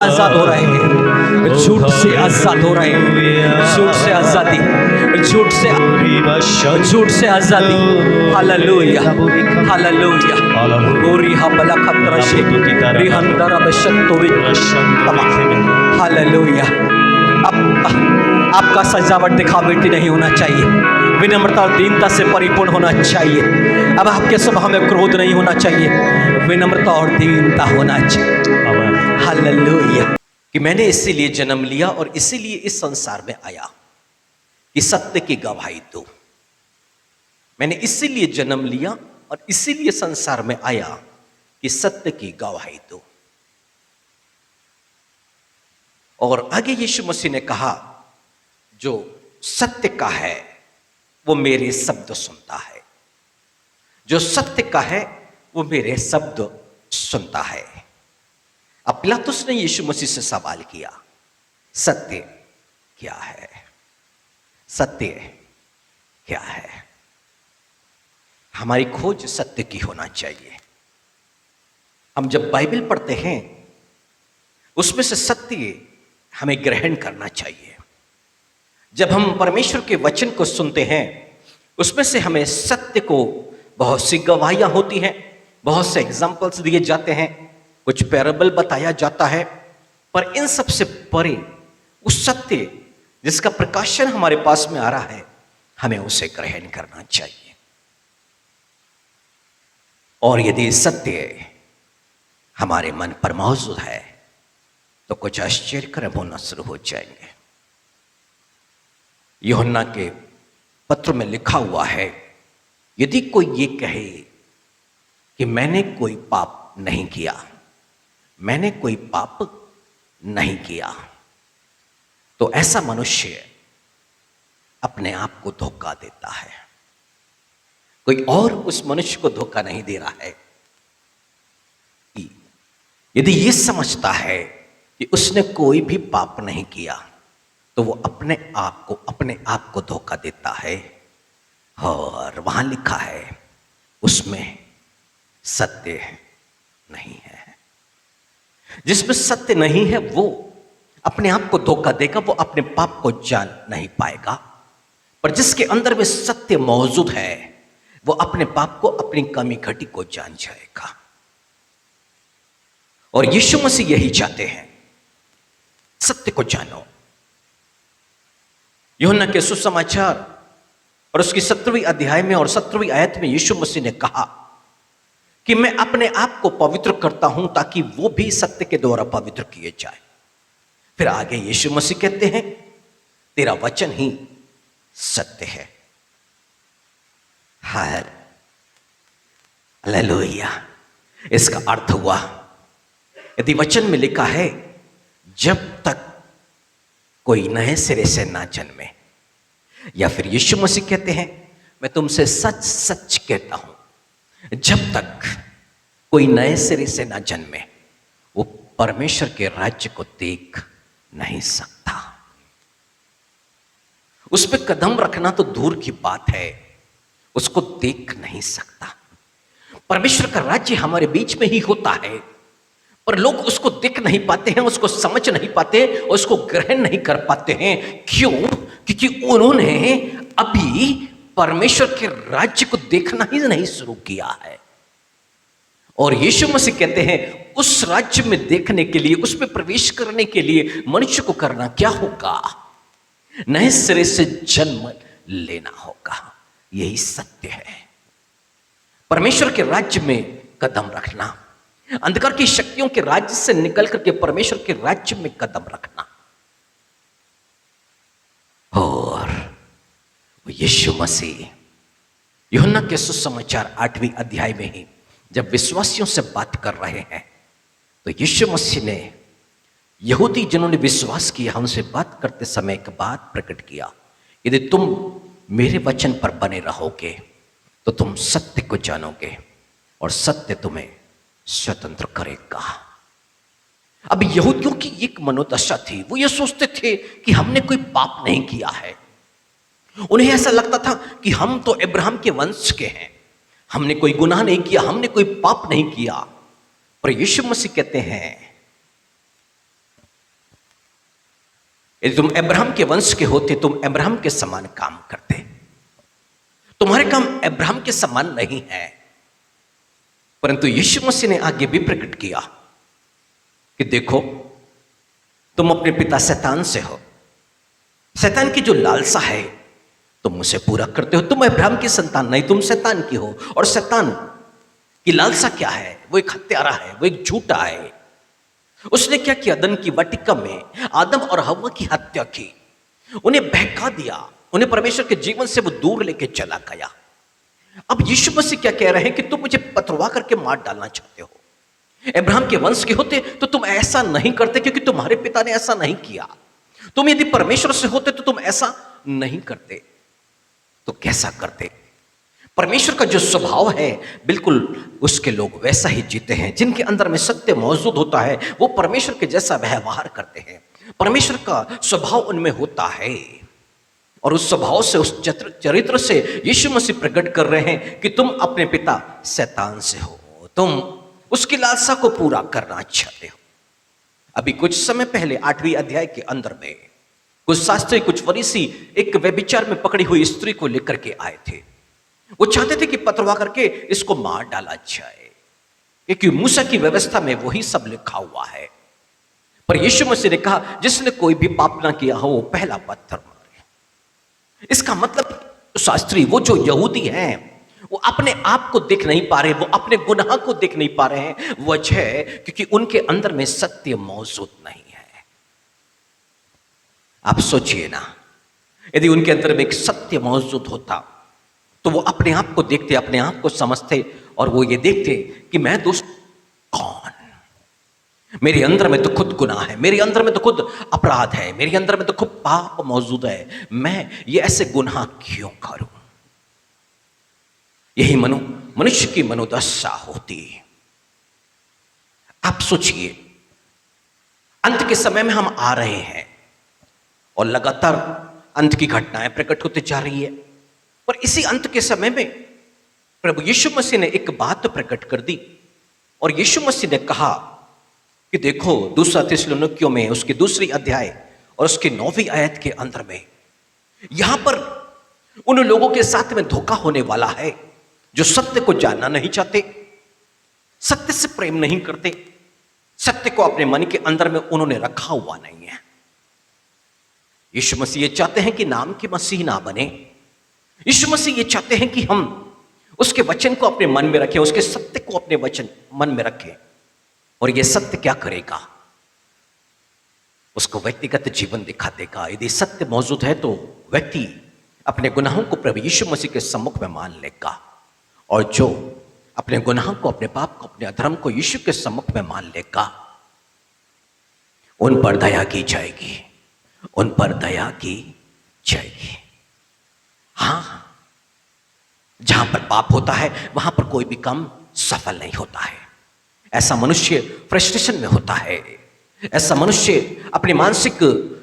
आजाद हो रहे हैं, झूठ से आजाद हो रहे हैं, झूठ से आजादी, झूठ से आजादी। Hallelujah hallelujah. गोरी हबला खतरशे रिहंदरा बशत्तोवि। हालेलुया। आपका सजावट दिखावटी नहीं होना चाहिए, विनम्रता और दीनता से परिपूर्ण होना चाहिए। अब आपके स्वभाव में क्रोध नहीं होना चाहिए, विनम्रता और दीनता होना चाहिए। हालेलुया। कि मैंने इसीलिए जन्म लिया और इसीलिए इस संसार में आया कि सत्य की गवाही दो। मैंने इसीलिए जन्म लिया और इसीलिए संसार में आया कि सत्य की गवाही दो। और आगे यीशु मसीह ने कहा, जो सत्य का है वो मेरे शब्द सुनता है, जो सत्य का है वो मेरे शब्द सुनता है। अब पिलातुस ने यीशु मसीह से सवाल किया, सत्य क्या है? सत्य क्या है? हमारी खोज सत्य की होना चाहिए। हम जब बाइबल पढ़ते हैं उसमें से सत्य हमें ग्रहण करना चाहिए। जब हम परमेश्वर के वचन को सुनते हैं उसमें से हमें सत्य को बहुत सी गवाहियां होती हैं, बहुत से एग्जाम्पल्स दिए जाते हैं, कुछ पैराबल बताया जाता है, पर इन सब से परे उस सत्य जिसका प्रकाशन हमारे पास में आ रहा है, हमें उसे ग्रहण करना चाहिए। और यदि सत्य हमारे मन पर मौजूद है तो कुछ आश्चर्यकरम होना शुरू हो जाएंगे। यूहन्ना के पत्र में लिखा हुआ है, यदि कोई ये कहे कि मैंने कोई पाप नहीं किया, मैंने कोई पाप नहीं किया, तो ऐसा मनुष्य अपने आप को धोखा देता है। कोई और उस मनुष्य को धोखा नहीं दे रहा है। यदि ये समझता है कि उसने कोई भी पाप नहीं किया तो वो अपने आप को धोखा देता है। और वहां लिखा है उसमें सत्य नहीं है। जिसमें सत्य नहीं है वो अपने आप को धोखा देगा, वो अपने पाप को जान नहीं पाएगा। पर जिसके अंदर में सत्य मौजूद है वो अपने पाप को, अपनी कमी घटी को जान जाएगा। और यीशु मसीह यही चाहते हैं, सत्य को जानो। यूहन्ना के सुसमाचार और उसकी 17वीं अध्याय में और 17वीं आयत में यीशु मसीह ने कहा कि मैं अपने आप को पवित्र करता हूं ताकि वो भी सत्य के द्वारा पवित्र किए जाए। फिर आगे यीशु मसीह कहते हैं, तेरा वचन ही सत्य है। हालेलुया। इसका अर्थ हुआ, यदि वचन में लिखा है जब तक कोई नए सिरे से ना जन्मे, या फिर यीशु मसीह कहते हैं मैं तुमसे सच सच कहता हूं, जब तक कोई नए सिरे से ना जन्मे वो परमेश्वर के राज्य को देख नहीं सकता। उस पर कदम रखना तो दूर की बात है, उसको देख नहीं सकता। परमेश्वर का राज्य हमारे बीच में ही होता है, पर लोग उसको देख नहीं पाते हैं, उसको समझ नहीं पाते, उसको ग्रहण नहीं कर पाते हैं। क्यों? क्योंकि उन्होंने अभी परमेश्वर के राज्य को देखना ही नहीं शुरू किया है। और यीशु मसीह कहते हैं उस राज्य में देखने के लिए, उसमें प्रवेश करने के लिए मनुष्य को करना क्या होगा? नए सिरे से जन्म लेना होगा। यही सत्य है। परमेश्वर के राज्य में कदम रखना, अंधकार की शक्तियों के राज्य से निकल करके परमेश्वर के राज्य में कदम रखना। और यीशु मसीह यूहन्ना के सुसमाचार 8वीं अध्याय में ही जब विश्वासियों से बात कर रहे हैं तो यीशु मसीह ने यहूदी जिन्होंने विश्वास किया हमसे बात करते समय एक बात प्रकट किया, यदि तुम मेरे वचन पर बने रहोगे तो तुम सत्य को जानोगे और सत्य तुम्हें स्वतंत्र करेगा। अब यहूदियों की एक मनोदशा थी, वो ये सोचते थे कि हमने कोई पाप नहीं किया है। उन्हें ऐसा लगता था कि हम तो अब्राहम के वंश के हैं, हमने कोई गुनाह नहीं किया, हमने कोई पाप नहीं किया। पर यीशु मसीह कहते हैं यदि तुम अब्राहम के वंश के होते, तुम अब्राहम के समान काम करते। तुम्हारे काम अब्राहम के समान नहीं है, परंतु यीशु मसीह ने आगे भी प्रकट किया कि देखो, तुम अपने पिता शैतान से हो। शैतान की जो लालसा है तुम उसे पूरा करते हो। तुम अब्राहम की संतान नहीं, तुम शैतान की हो। और शैतान की लालसा क्या है? वो एक हत्यारा है, वो एक झूठा है। उसने क्या किया? अदन की वाटिका में आदम और हव्वा की हत्या की, उन्हें बहका दिया, उन्हें परमेश्वर के जीवन से वो दूर लेके चला गया। अब यीशु मसीह क्या कह रहे हैं कि तुम मुझे पथरवा करके मार डालना चाहते हो। अब्राहम के वंश के होते तो तुम ऐसा नहीं करते, क्योंकि तुम्हारे पिता ने ऐसा नहीं किया। तुम यदि परमेश्वर से होते तो तुम ऐसा नहीं करते। तो कैसा करते? परमेश्वर का जो स्वभाव है बिल्कुल उसके लोग वैसा ही जीते हैं। जिनके अंदर में सत्य मौजूद होता है वो परमेश्वर के जैसा व्यवहार करते हैं। परमेश्वर का स्वभाव उनमें होता है, और उस स्वभाव से, उस चरित्र से यीशु मसीह प्रकट कर रहे हैं कि तुम अपने पिता शैतान से हो, तुम उसकी लालसा को पूरा करना चाहते हो। अभी कुछ समय पहले 8वीं अध्याय के अंदर में कुछ शास्त्री, कुछ फरीसी एक व्यभिचार में पकड़ी हुई स्त्री को लेकर के आए थे। वो चाहते थे कि पथरवा करके इसको मार डाला जाए, क्योंकि मूसा की व्यवस्था में वही सब लिखा हुआ है। पर यीशु मसीह ने कहा, जिसने कोई भी पाप ना किया हो वो पहला पत्थर मारे। इसका मतलब शास्त्री, वो जो यहूदी हैं, वो अपने आप को देख नहीं पा रहे, वो अपने गुनाह को देख नहीं पा रहे हैं। वजह है क्योंकि उनके अंदर में सत्य मौजूद नहीं है। आप सोचिए ना, यदि उनके अंदर में एक सत्य मौजूद होता तो वो अपने आप को देखते, अपने आप को समझते, और वो ये देखते कि मैं दोस्त कौन, मेरे अंदर में तो खुद गुनाह है, मेरे अंदर में तो खुद अपराध है, मेरे अंदर में तो खुद पाप मौजूद है, मैं ये ऐसे गुनाह क्यों करूं? यही मनुष्य की मनोदशा होती है। आप सोचिए, अंत के समय में हम आ रहे हैं और लगातार अंत की घटनाएं प्रकट होती जा रही है। पर इसी अंत के समय में प्रभु यीशु मसीह ने एक बात प्रकट कर दी, और यीशु मसीह ने कहा कि देखो, दूसरा थिस्सलुनीकियों में उसके 2 अध्याय और उसके 9वीं आयत के अंदर में, यहां पर उन लोगों के साथ में धोखा होने वाला है जो सत्य को जानना नहीं चाहते, सत्य से प्रेम नहीं करते, सत्य को अपने मन के अंदर में उन्होंने रखा हुआ नहीं है। यीशु मसीह ये चाहते हैं कि नाम के मसीह ना बने। यीशु मसीह ये चाहते हैं कि हम उसके वचन को अपने मन में रखें, उसके सत्य को अपने वचन मन में रखें। और ये सत्य क्या करेगा? उसको व्यक्तिगत जीवन दिखा देगा। यदि सत्य मौजूद है तो व्यक्ति अपने गुनाहों को प्रभु यीशु मसीह के सम्मुख में मान लेगा, और जो अपने गुनाहों को, अपने पाप को, अपने अधर्म को यीशु के सम्मुख में मान लेगा, उन पर दया की जाएगी, उन पर दया की जाएगी। हाँ, जहां पर पाप होता है वहां पर कोई भी काम सफल नहीं होता है। ऐसा मनुष्य फ्रस्ट्रेशन में होता है, ऐसा मनुष्य अपने मानसिक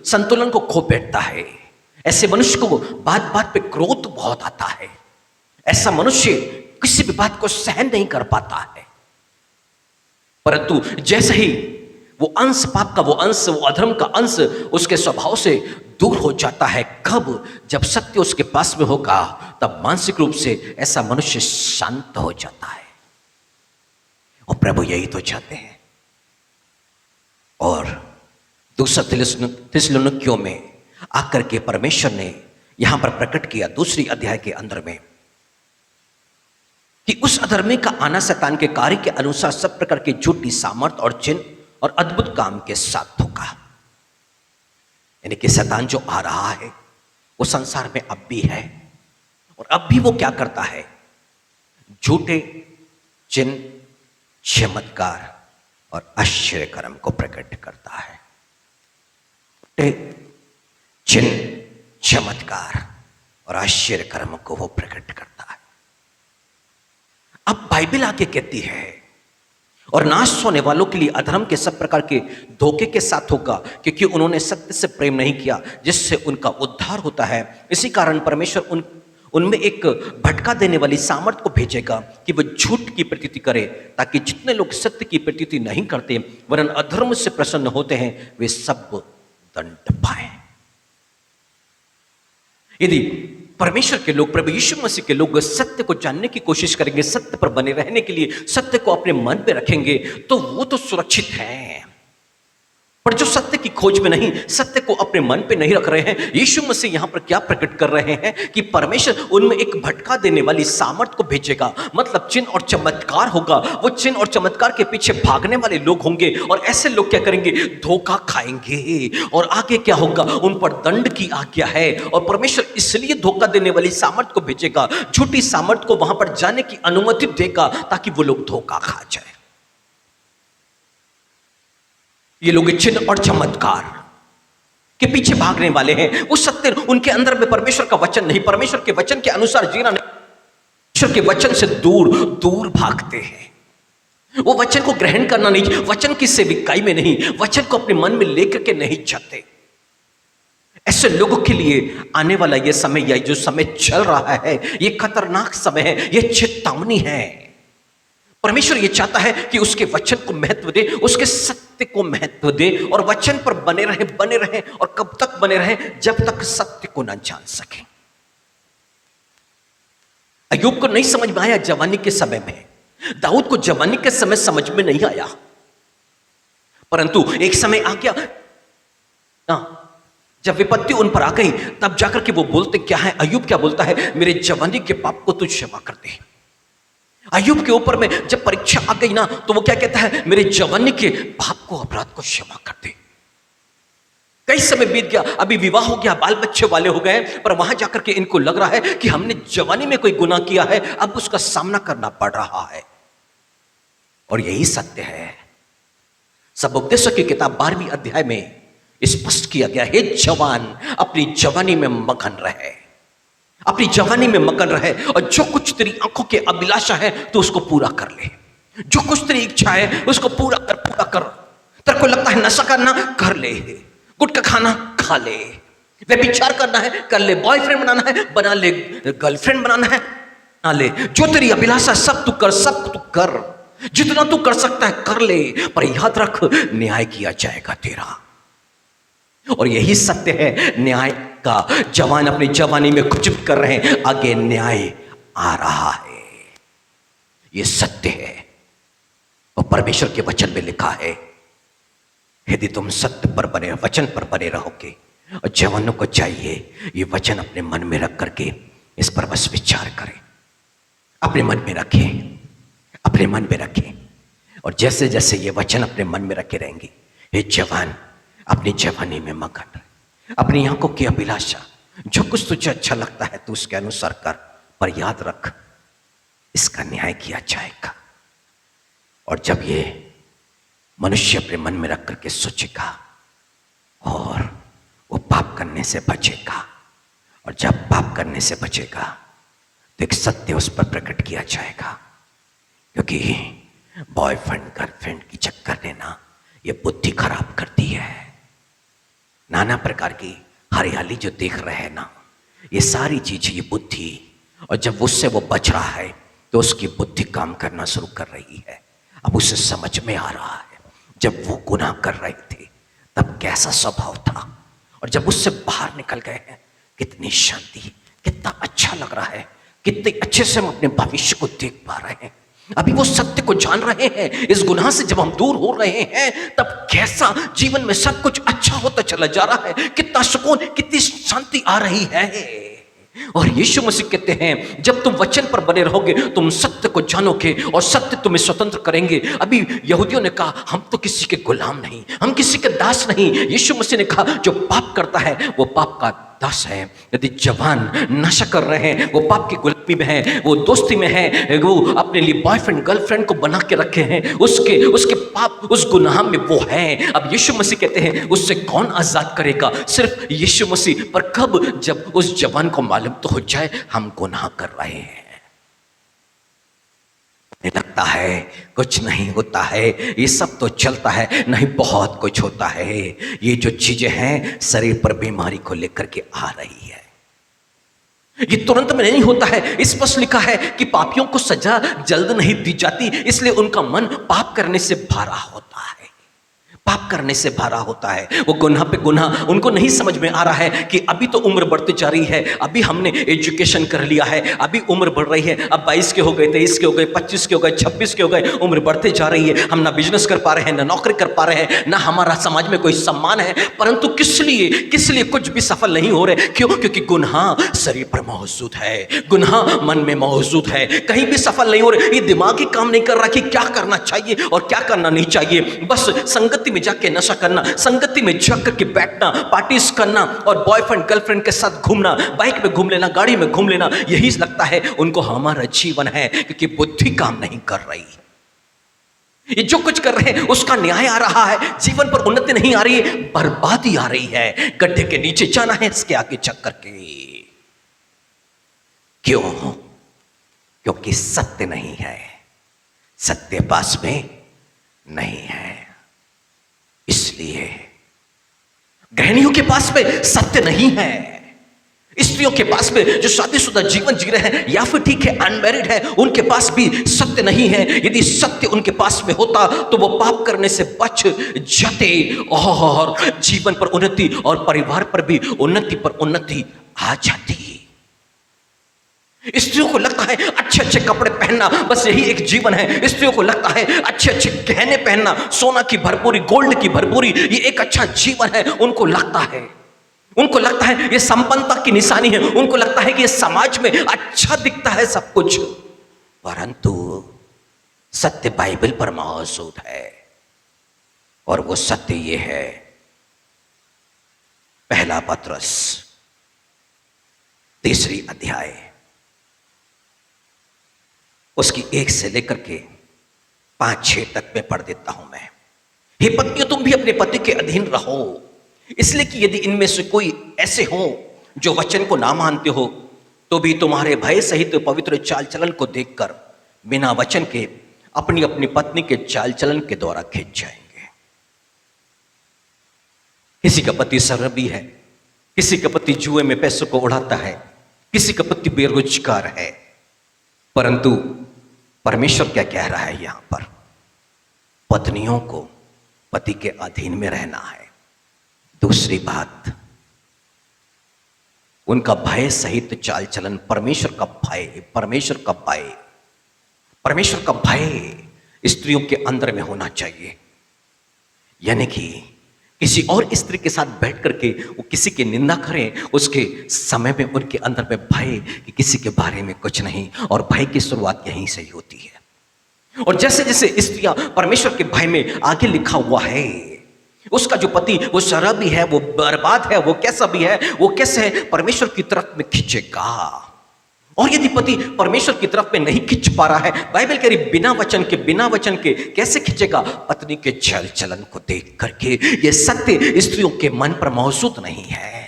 संतुलन को खो बैठता है, ऐसे मनुष्य को बात बात पे क्रोध बहुत आता है, ऐसा मनुष्य किसी भी बात को सहन नहीं कर पाता है। परंतु जैसे ही वो अंश, पाप का वो अंश, वो अधर्म का अंश उसके स्वभाव से दूर हो जाता है, कब? जब सत्य उसके पास में होगा, तब मानसिक रूप से ऐसा मनुष्य शांत हो जाता है। और प्रभु यही तो चाहते हैं। और दूसरा थिस्सलुनीकियों में आकर के परमेश्वर ने यहां पर प्रकट किया 2 अध्याय के अंदर में कि उस अधर्मी का आना शैतान के कार्य के अनुसार सब प्रकार की झूठी सामर्थ और चिन्ह और अद्भुत काम के साथ होगा। यानी कि शैतान जो आ रहा है वो संसार में अब भी है, और अब भी वो क्या करता है? झूठे चिन्ह, चमत्कार और आश्चर्य कर्म को प्रकट करता है। चिन्ह, चमत्कार और आश्चर्य कर्म को वो प्रकट करता है। अब बाइबल आगे कहती है, और नाश होने वालों के लिए अधर्म के सब प्रकार के धोखे के साथ होगा, क्योंकि उन्होंने सत्य से प्रेम नहीं किया जिससे उनका उद्धार होता है। इसी कारण परमेश्वर उनमें एक भटका देने वाली सामर्थ को भेजेगा कि वह झूठ की प्रतीति करे, ताकि जितने लोग सत्य की प्रतीति नहीं करते वरन अधर्म से प्रसन्न होते हैं, वे सब दंड पाएं। यदि परमेश्वर के लोग, प्रभु यीशु मसीह के लोग सत्य को जानने की कोशिश करेंगे, सत्य पर बने रहने के लिए सत्य को अपने मन पे रखेंगे, तो वो तो सुरक्षित है। पर जो सत्य की खोज में नहीं, सत्य को अपने मन पे नहीं रख रहे हैं, यीशु मसीह यहां पर क्या प्रकट कर रहे हैं कि परमेश्वर उनमें एक भटका देने वाली सामर्थ को भेजेगा। मतलब चिन्ह और चमत्कार होगा। वो चिन्ह और चमत्कार के पीछे भागने वाले लोग होंगे, और ऐसे लोग क्या करेंगे? धोखा खाएंगे। और आगे क्या होगा? उन पर दंड की आज्ञा है। और परमेश्वर इसलिए धोखा देने वाली सामर्थ को भेजेगा, झूठी सामर्थ को वहां पर जाने की अनुमति देगा, ताकि वो लोग धोखा खा जाए। ये लोग चिन्ह और चमत्कार के पीछे भागने वाले हैं। वो सत्य उनके अंदर में परमेश्वर का वचन नहीं, परमेश्वर के वचन के अनुसार जीना नहीं, परमेश्वर के वचन से दूर दूर भागते हैं। वो वचन को ग्रहण करना नहीं, वचन की सेविकाई में नहीं, वचन को अपने मन में लेकर के नहीं चाहते। ऐसे लोगों के लिए आने वाला ये समय, या जो समय चल रहा है, ये खतरनाक समय है, ये चेतावनी है। परमेश्वर ये चाहता है कि उसके वचन को महत्व दे, उसके सत्य को महत्व दे, और वचन पर बने रहे। और कब तक बने रहे? जब तक सत्य को ना जान सके। अय्यूब को नहीं समझ में आया जवानी के समय में, दाऊद को जवानी के समय समझ में नहीं आया, परंतु एक समय आ गया जब विपत्ति उन पर आ गई, तब जाकर के वो बोलते क्या है? अय्यूब क्या बोलता है? मेरे जवानी के पाप को तू क्षमा कर दे। अय्यूब के ऊपर में जब परीक्षा आ गई ना, तो वो क्या कहता है? मेरे जवानी के पाप को, अपराध को क्षमा कर दे। कई समय बीत गया, अभी विवाह हो गया, बाल बच्चे वाले हो गए, पर वहां जाकर के इनको लग रहा है कि हमने जवानी में कोई गुनाह किया है, अब उसका सामना करना पड़ रहा है। और यही सत्य है। सब उपदेशों की किताब 12वीं अध्याय में स्पष्ट किया गया, हे जवान, अपनी जवानी में मगन रहे, अपनी जवानी में मगन रहे, और जो कुछ तेरी आंखों के अभिलाषा है तो उसको पूरा कर ले। जो कुछ तेरी इच्छा है उसको पूरा कर। तेरे को लगता है नशा करना, कर ले। गुटखा खाना, खा ले। व्यभिचार करना है, कर ले। बॉयफ्रेंड बनाना है, बना ले। गर्लफ्रेंड बनाना है, बना ले। जो तेरी अभिलाषा सब तू कर। जितना तू कर सकता है कर ले, पर याद रख, न्याय किया जाएगा तेरा। और यही सत्य है न्याय का। जवान अपनी जवानी में कुछ भी कर रहे हैं, आगे न्याय आ रहा है। यह सत्य है, और परमेश्वर के वचन में लिखा है, यदि तुम सत्य पर बने, वचन पर बने रहोगे। और जवानों को चाहिए ये वचन अपने मन में रख करके इस पर बस विचार करें, अपने मन में रखें। और जैसे जैसे ये वचन अपने मन में रखे रहेंगे, ये जवान अपनी जवानी में मगन रहे। अपनी आंखों की अभिलाषा, जो कुछ तुझे अच्छा लगता है तू उसके अनुसार कर, पर याद रख, इसका न्याय किया जाएगा। और जब ये मनुष्य अपने मन में रख करके सोचेगा, और वो पाप करने से बचेगा, और जब पाप करने से बचेगा तो एक सत्य उस पर प्रकट किया जाएगा। क्योंकि बॉयफ्रेंड गर्लफ्रेंड की चक्कर लेना ये बुद्धि खराब करती है। नाना प्रकार की हरियाली जो देख रहे हैं ना, ये सारी चीज, ये बुद्धि, और जब उससे वो बच रहा है तो उसकी बुद्धि काम करना शुरू कर रही है। अब उसे समझ में आ रहा है, जब वो गुनाह कर रहे थे तब कैसा स्वभाव था, और जब उससे बाहर निकल गए हैं कितनी शांति, कितना अच्छा लग रहा है, कितने अच्छे से हम अपने भविष्य को देख पा रहे हैं। अभी वो सत्य को जान रहे हैं। इस गुनाह से जब हम दूर हो रहे हैं, तब कैसा जीवन में सब कुछ अच्छा होता चला जा रहा है, कितना सुकून, कितनी शांति आ रही है। और यीशु मसीह कहते हैं, जब तुम वचन पर बने रहोगे तुम सत्य को जानोगे, और सत्य तुम्हें स्वतंत्र करेंगे। अभी यहूदियों ने कहा, हम तो किसी के गुलाम नहीं, हम किसी के दास नहीं। यीशु मसीह ने कहा, जो पाप करता है वो पाप का दास है। यदि जवान नशा कर रहे हैं, वो पाप की गुलामी में है, वो दोस्ती में है, वो अपने लिए बॉयफ्रेंड गर्लफ्रेंड को बना के रखे हैं, उसके पाप, उस गुनाह में वो है। अब यीशु मसीह कहते हैं, उससे कौन आजाद करेगा? सिर्फ यीशु मसीह। पर कब? जब उस जवान को मालूम तो हो जाए हम गुनाह कर रहे हैं। लगता है कुछ नहीं होता है, ये सब तो चलता है, नहीं बहुत कुछ होता है। ये जो चीजें हैं शरीर पर बीमारी को लेकर के आ रही है। ये तुरंत में नहीं होता है। स्पष्ट लिखा है कि पापियों को सजा जल्द नहीं दी जाती, इसलिए उनका मन पाप करने से भरा होता है। पाप करने से भरा होता है। वो गुनाह पे गुनाह, उनको नहीं समझ में आ रहा है कि अभी तो उम्र बढ़ती जा रही है, अभी हमने एजुकेशन कर लिया है, अभी उम्र बढ़ रही है, अब 22 के हो गए, 23 के हो गए, 25 के हो गए, 26 के हो गए, उम्र बढ़ते जा रही है, हम ना बिजनेस कर पा रहे हैं, ना नौकरी कर पा रहे हैं, ना हमारा समाज में कोई सम्मान है, परंतु किस लिए कुछ भी सफल नहीं हो रहे। क्यों? क्योंकि गुनाह शरीर पर मौजूद है, गुनाह मन में मौजूद है, कहीं भी सफल नहीं हो रहे। ये दिमाग ही काम नहीं कर रहा कि क्या करना चाहिए और क्या करना नहीं चाहिए। बस संगति में जाके नशा करना, संगति में जग करके बैठना, पार्टीज करना और बॉयफ्रेंड गर्लफ्रेंड के साथ घूमना, बाइक में घूम लेना, गाड़ी में घूम लेना, यही लगता है उनको हमारा जीवन है, क्योंकि बुद्धि काम नहीं कर रही। ये जो कुछ कर रहे हैं उसका न्याय आ रहा है, जीवन पर उन्नति नहीं आ रही है, बर्बादी आ रही है, गड्ढे के नीचे जाना है इसके आगे चक्कर के। क्यों? क्योंकि सत्य नहीं है, सत्य पास में नहीं है। इसलिए गृहिणियों के पास में सत्य नहीं है, स्त्रियों के पास में जो शादीशुदा जीवन जी रहे हैं या फिर ठीक है अनमैरिड है, उनके पास भी सत्य नहीं है। यदि सत्य उनके पास में होता तो वो पाप करने से बच जाते और जीवन पर उन्नति और परिवार पर भी उन्नति पर उन्नति आ जाती। स्त्रियों को लगता है अच्छे अच्छे कपड़े पहनना बस यही एक जीवन है, स्त्रियों को लगता है अच्छे अच्छे गहने पहनना, सोना की भरपूरी, गोल्ड की भरपूरी, ये एक अच्छा जीवन है। उनको लगता है ये संपन्नता की निशानी है, उनको लगता है कि ये समाज में अच्छा दिखता है सब कुछ। परंतु सत्य बाइबल पर मौजूद है और वो सत्य ये है, पहला पत्रस 3 अध्याय उसकी 1 से लेकर के 5-6 तक में पढ़ देता हूं मैं। हे पत्नियों, तुम भी अपने पति के अधीन रहो, इसलिए कि यदि इनमें से कोई ऐसे हो जो वचन को ना मानते हो, तो भी तुम्हारे भय सहित पवित्र चाल चलन को देखकर बिना वचन के अपनी अपनी पत्नी के चाल चलन के द्वारा खींच जाएंगे। किसी का पति शराबी है, किसी का पति जुए में पैसों को उड़ाता है, किसी का पति बेरोजगार है, परंतु परमेश्वर क्या कह रहा है यहां पर? पत्नियों को पति के अधीन में रहना है। दूसरी बात, उनका भय सहित चाल चलन, परमेश्वर का भय, परमेश्वर का भय स्त्रियों के अंदर में होना चाहिए। यानी कि किसी और स्त्री के साथ बैठ करके वो किसी की निंदा करें, उसके समय में उनके अंदर में भय कि किसी के बारे में कुछ नहीं, और भय की शुरुआत यहीं से ही होती है। और जैसे जैसे स्त्रियां परमेश्वर के भय में, आगे लिखा हुआ है उसका जो पति वो शराबी है, वो बर्बाद है, वो कैसा भी है, वो कैसे है, परमेश्वर की तरफ में खींचेगा। और यदि पति परमेश्वर की तरफ में नहीं खींच पा रहा है, बाइबल कह रही बिना वचन के कैसे खींचेगा? पत्नी के चाल चलन को देख करके। ये सत्य स्त्रियों के मन पर मौजूद नहीं है।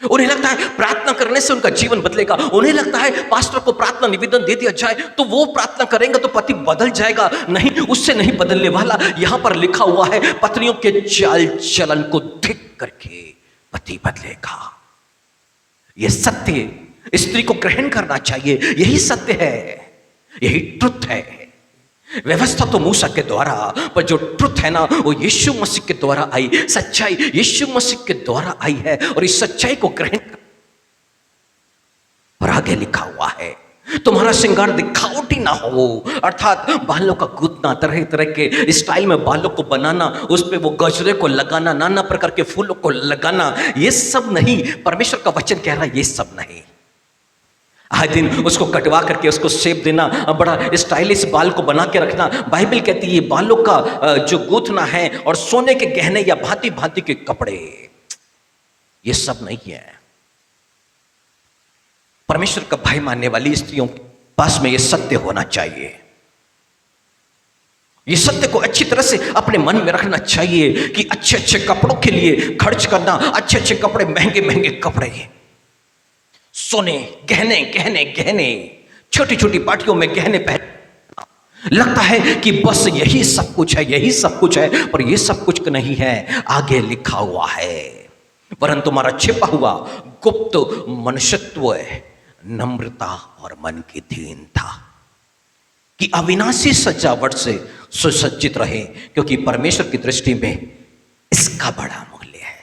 उन्हें लगता है प्रार्थना करने से उनका जीवन बदलेगा, उन्हें लगता है पास्टर को प्रार्थना निवेदन दे दिया जाए तो वो प्रार्थना करेंगे तो पति बदल जाएगा। नहीं, उससे नहीं बदलने वाला। यहां पर लिखा हुआ है पत्नियों के चाल चलन को देख करके पति बदलेगा। यह सत्य स्त्री को ग्रहण करना चाहिए। यही सत्य है, यही ट्रुथ है। व्यवस्था तो मूसा के द्वारा, पर जो ट्रुथ है ना वो यीशु मसीह के द्वारा आई। सच्चाई यीशु मसीह के द्वारा आई है और इस सच्चाई को ग्रहण कर। और आगे लिखा हुआ है तुम्हारा श्रृंगार दिखावटी ना हो, अर्थात बालों का गूंथना, तरह तरह के स्टाइल में बालों को बनाना, उस पे वो गजरे को लगाना, नाना प्रकार के फूलों को लगाना, ये सब नहीं। परमेश्वर का वचन कह रहा है ये सब नहीं। हर दिन उसको कटवा करके उसको शेप देना, बड़ा स्टाइलिश बाल को बना के रखना। बाइबल कहती है ये बालों का जो गूंथना है और सोने के गहने या भांति भांति के कपड़े, ये सब नहीं है। परमेश्वर का भय मानने वाली स्त्रियों के पास में ये सत्य होना चाहिए। ये सत्य को अच्छी तरह से अपने मन में रखना चाहिए कि अच्छे अच्छे कपड़ों के लिए खर्च करना, अच्छे अच्छे कपड़े, महंगे महंगे कपड़े, सोने, गहने, छोटी छोटी पार्टियों में गहने पहन, लगता है कि बस यही सब कुछ है, पर यह सब कुछ नहीं है। आगे लिखा हुआ है वरन तुम्हारा छिपा हुआ गुप्त मनुष्यत्व, नम्रता और मन की दीनता। कि अविनाशी सजावट से सुसज्जित रहे, क्योंकि परमेश्वर की दृष्टि में इसका बड़ा मूल्य है,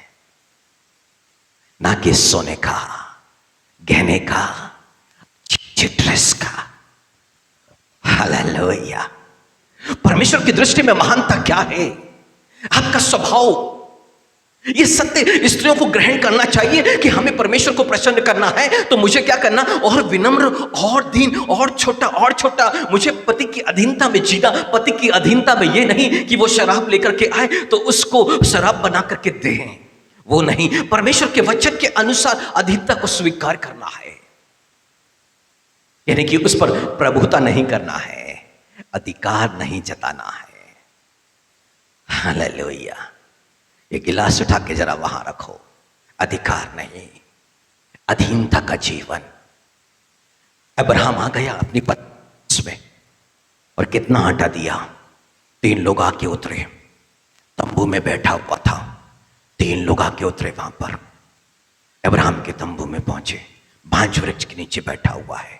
ना कि सोने का, गहने का, अच्छी ड्रेस का। हालेलुया। परमेश्वर की दृष्टि में महानता क्या है? आपका स्वभाव। ये सत्य स्त्रियों को ग्रहण करना चाहिए कि हमें परमेश्वर को प्रसन्न करना है तो मुझे क्या करना? और विनम्र, और दीन, और छोटा, और छोटा। मुझे पति की अधीनता में जीना। पति की अधीनता में ये नहीं कि वो शराब लेकर के आए तो उसको शराब बना करके दें, वो नहीं। परमेश्वर के वचन के अनुसार अधीनता को स्वीकार करना है, यानी कि उस पर प्रभुता नहीं करना है, अधिकार नहीं जताना है। हालेलुया। ये गिलास उठा के जरा वहां रखो। अधिकार नहीं, अधीनता का जीवन। अब्राहम आ गया अपनी पत्नी में और कितना आटा दिया। 3 लोग आके उतरे, तंबू में बैठा हुआ था। 3 लोग आके उतरे वहां पर, अब्राहम के तंबू में पहुंचे। भांज वृक्ष के नीचे बैठा हुआ है।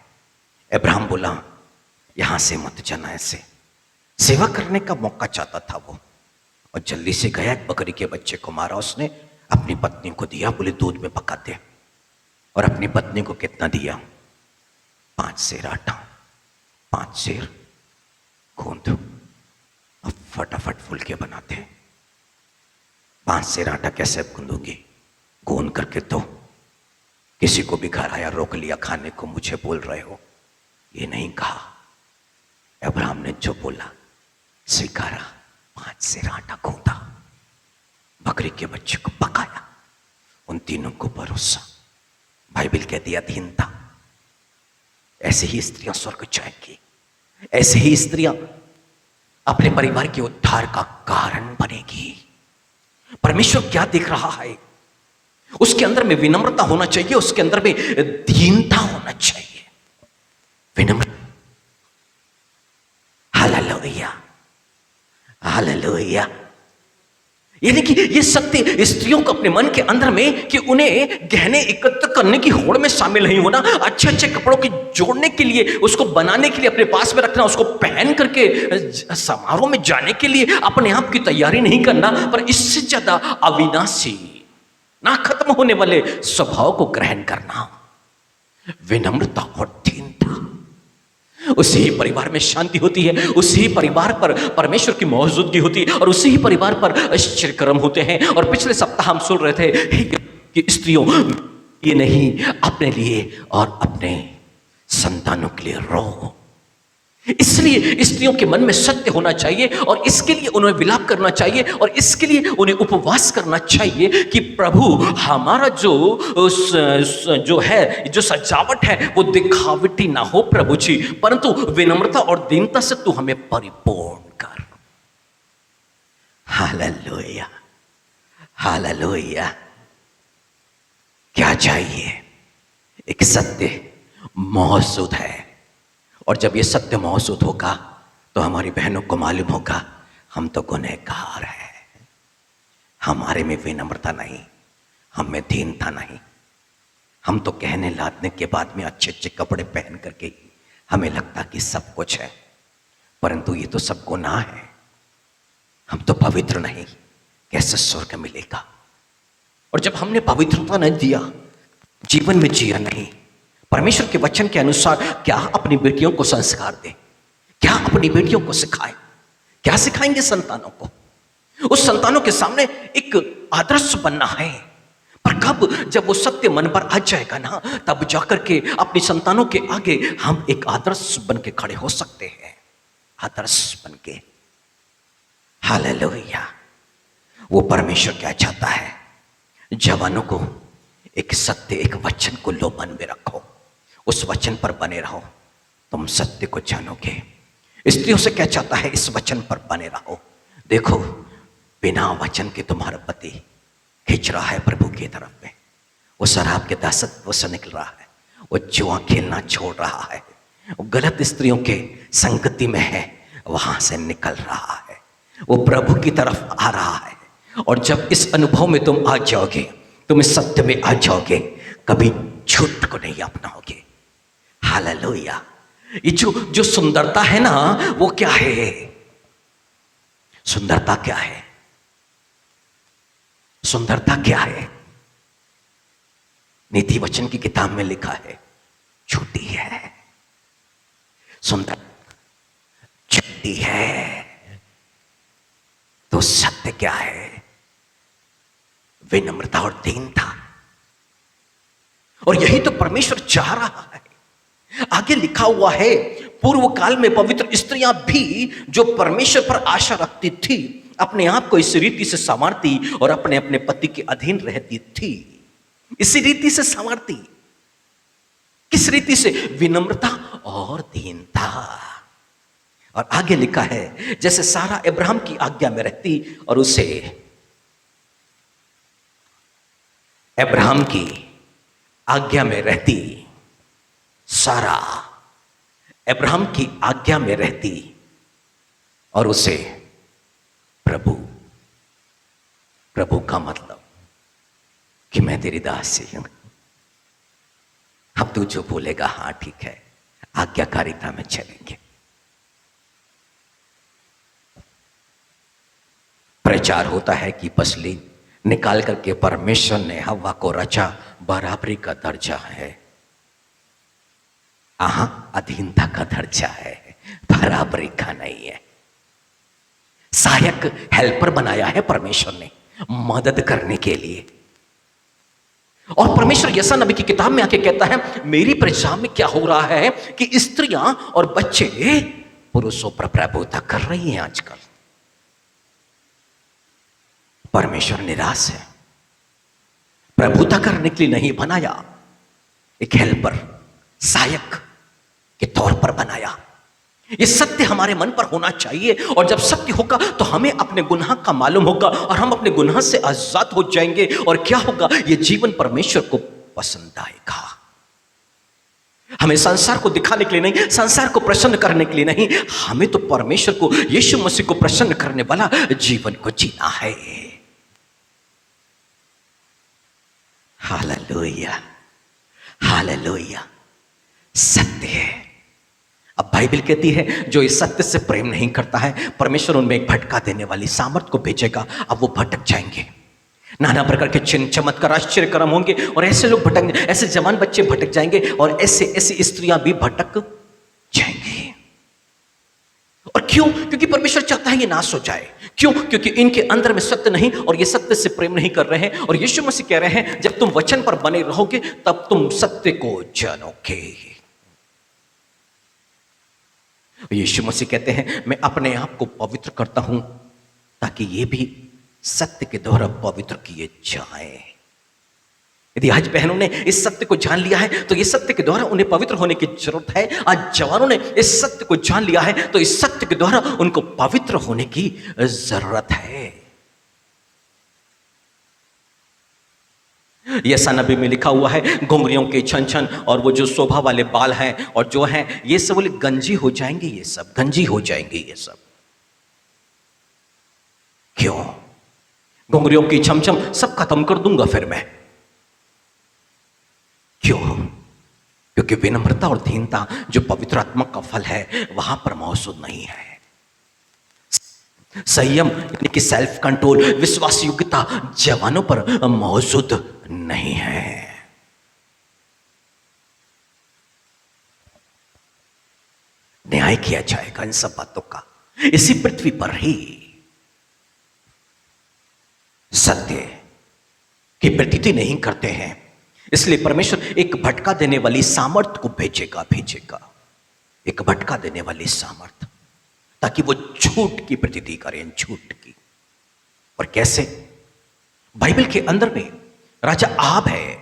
अब्राहम बोला, यहां से मत जाना। ऐसे सेवा करने का मौका चाहता था वो, और जल्दी से गया। एक बकरी के बच्चे को मारा उसने, अपनी पत्नी को दिया, बोले दूध में पका दे। और अपनी पत्नी को कितना दिया? 5 सेर आटा, 5 सेर गूंद। अब फटाफट फुलके बनाते। 5 सेर आटा कैसे गूंदूंगी? गूंद करके तो किसी को भी घर आया, रोक लिया खाने को, मुझे बोल रहे हो? ये नहीं कहा। अब्राहम ने जो बोला स्वीकारा। 5 सेर आटा गूंदा, बकरी के बच्चे को पकाया, उन तीनों को परोसा। बाइबल कहती है अधीनता। ऐसे ही स्त्रियां स्वर्ग जाएंगी, ऐसे ही स्त्रियां अपने परिवार के उद्धार का कारण बनेगी। परमेश्वर क्या देख रहा है? उसके अंदर में विनम्रता होना चाहिए, उसके अंदर में दीनता होना चाहिए, विनम्र। Hallelujah, hallelujah. यानी कि ये सत्य स्त्रियों को अपने मन के अंदर में कि उन्हें गहने एकत्र करने की होड़ में शामिल नहीं होना, अच्छे अच्छे कपड़ों की जोड़ने के लिए, उसको बनाने के लिए अपने पास में रखना, उसको पहन करके समारोह में जाने के लिए अपने आप की तैयारी नहीं करना, पर इससे ज्यादा अविनाशी, ना खत्म होने वाले स्वभाव को ग्रहण करना, विनम्रता और दीनता। उसी ही परिवार में शांति होती है, उसी ही परिवार पर परमेश्वर की मौजूदगी होती है, और उसी ही परिवार पर आश्चर्यक्रम होते हैं। और पिछले सप्ताह हम सुन रहे थे कि स्त्रियों ये नहीं, अपने लिए और अपने संतानों के लिए रो। इसलिए स्त्रियों के मन में सत्य होना चाहिए, और इसके लिए उन्हें विलाप करना चाहिए, और इसके लिए उन्हें उपवास करना चाहिए कि प्रभु हमारा जो है, जो सजावट है, वो दिखावटी ना हो प्रभु जी, परंतु विनम्रता और दीनता से तू हमें परिपूर्ण कर। Hallelujah, hallelujah. क्या चाहिए? एक सत्य मौजूद है, और जब ये सत्य मौजूद होगा तो हमारी बहनों को मालूम होगा हम तो गुनहगार हैं, हमारे में विनम्रता नहीं, हम में दीनता नहीं। हम तो कहने लादने के बाद में अच्छे अच्छे कपड़े पहन करके हमें लगता कि सब कुछ है, परंतु ये तो सब गुनाह है। हम तो पवित्र नहीं, कैसे स्वर्ग मिलेगा? और जब हमने पवित्रता नहीं दिया, जीवन में जिया नहीं, परमेश्वर के वचन के अनुसार, क्या अपनी बेटियों को संस्कार दें? क्या अपनी बेटियों को सिखाएं? क्या सिखाएंगे संतानों को? उस संतानों के सामने एक आदर्श बनना है। पर कब? जब वो सत्य मन पर आ जाएगा ना, तब जाकर के अपनी संतानों के आगे हम एक आदर्श बन के खड़े हो सकते हैं, आदर्श बन के। हालेलुया। वो परमेश्वर क्या चाहता है? जवानों को एक सत्य, एक वचन को लो मन में रखो, उस वचन पर बने रहो, तुम सत्य को जानोगे। स्त्रियों से क्या चाहता है? इस वचन पर बने रहो। देखो, बिना वचन के तुम्हारा पति खिंच रहा है प्रभु की तरफ में, वो शराब के दासत्व से निकल रहा है, वो जुआ खेलना छोड़ रहा है, वो गलत स्त्रियों के संगति में है, वहां से निकल रहा है, वो प्रभु की तरफ आ रहा है। और जब इस अनुभव में तुम आ जाओगे, तुम इस सत्य में आ जाओगे, कभी झूठ को नहीं अपनाओगे। हालेलुया। ये जो जो सुंदरता है ना, वो क्या है? सुंदरता क्या है? सुंदरता क्या है? नीति वचन की किताब में लिखा है, छोटी है। सुंदर छोटी है। तो सत्य क्या है? विनम्रता और दीनता। और यही तो परमेश्वर चाह रहा है। आगे लिखा हुआ है, पूर्व काल में पवित्र स्त्रियां भी जो परमेश्वर पर आशा रखती थी, अपने आप को इस रीति से संवारती और अपने अपने पति के अधीन रहती थी। इसी रीति से संवारती। किस रीति से? विनम्रता और दीनता। और आगे लिखा है, जैसे सारा अब्राहम की आज्ञा में रहती और उसे अब्राहम की आज्ञा में रहती, सारा अब्राहम की आज्ञा में रहती और उसे प्रभु, प्रभु का मतलब कि मैं तेरी दासी हूं, अब तू जो बोलेगा हां ठीक है, आज्ञाकारिता में चलेंगे। प्रचार होता है कि पसली निकाल करके परमेश्वर ने हव्वा को रचा, बराबरी का दर्जा है। अधीनता का दर्जा है, बराबरी का नहीं है। सहायक हेल्पर बनाया है परमेश्वर ने, मदद करने के लिए। और परमेश्वर यशायाह नबी की किताब में आके कहता है, मेरी प्रजा में क्या हो रहा है कि स्त्रियां और बच्चे पुरुषों पर प्रभुता कर रही हैं आजकल। परमेश्वर निराश है। प्रभुता करने के लिए नहीं बनाया, एक हेल्पर, सहायक के तौर पर बनाया। ये सत्य हमारे मन पर होना चाहिए। और जब सत्य होगा तो हमें अपने गुनाह का मालूम होगा और हम अपने गुनाह से आजाद हो जाएंगे। और क्या होगा? ये जीवन परमेश्वर को पसंद आएगा। हमें संसार को दिखाने के लिए नहीं, संसार को प्रसन्न करने के लिए नहीं, हमें तो परमेश्वर को, यीशु मसीह को प्रसन्न करने वाला जीवन को जीना है। Hallelujah, hallelujah. सत्य है। अब बाइबल कहती है, जो इस सत्य से प्रेम नहीं करता है, परमेश्वर उनमें एक भटका देने वाली सामर्थ को भेजेगा। अब वो भटक जाएंगे। नाना प्रकार के चिन्ह, चमत्कार, आश्चर्य कर्म होंगे और ऐसे लोग भटक, ऐसे जवान बच्चे भटक जाएंगे और ऐसी स्त्रियां भी भटक जाएंगी। और क्यों? क्योंकि परमेश्वर चाहता है ये नाश हो जाए। क्यों? क्योंकि इनके अंदर में सत्य नहीं और ये सत्य से प्रेम नहीं कर रहे हैं। और यीशु मसीह कह रहे हैं, जब तुम वचन पर बने रहोगे तब तुम सत्य को जानोगे। यीशु मसीह कहते हैं, मैं अपने आप को पवित्र करता हूं ताकि ये भी सत्य के द्वारा पवित्र किए जाएं। यदि आज बहनों ने इस सत्य को जान लिया है तो इस सत्य के द्वारा उन्हें पवित्र होने की जरूरत है। आज जवानों ने इस सत्य को जान लिया है तो इस सत्य के द्वारा उनको पवित्र होने की जरूरत है। यशायाह नबी में लिखा हुआ है, घुंघरियों के छन छन और वो जो शोभा वाले बाल हैं और जो हैं, ये सब बोले गंजी हो जाएंगे, ये सब गंजी हो जाएंगे। ये सब क्यों? घुंघरियों की छमछम सब खत्म कर दूंगा फिर मैं। क्यों? क्योंकि विनम्रता और दीनता जो पवित्र आत्मा का फल है वहां पर मौजूद नहीं है। संयम यानी कि सेल्फ कंट्रोल, विश्वास योग्यता जवानों पर मौजूद नहीं है। न्याय किया जाएगा इन सब बातों का इसी पृथ्वी पर ही। सत्य की प्रतीति नहीं करते हैं, इसलिए परमेश्वर एक भटका देने वाली सामर्थ को भेजेगा एक भटका देने वाली सामर्थ, ताकि वो झूठ की प्रतीति करें, झूठ की। और कैसे? बाइबल के अंदर में राजा आहाब है,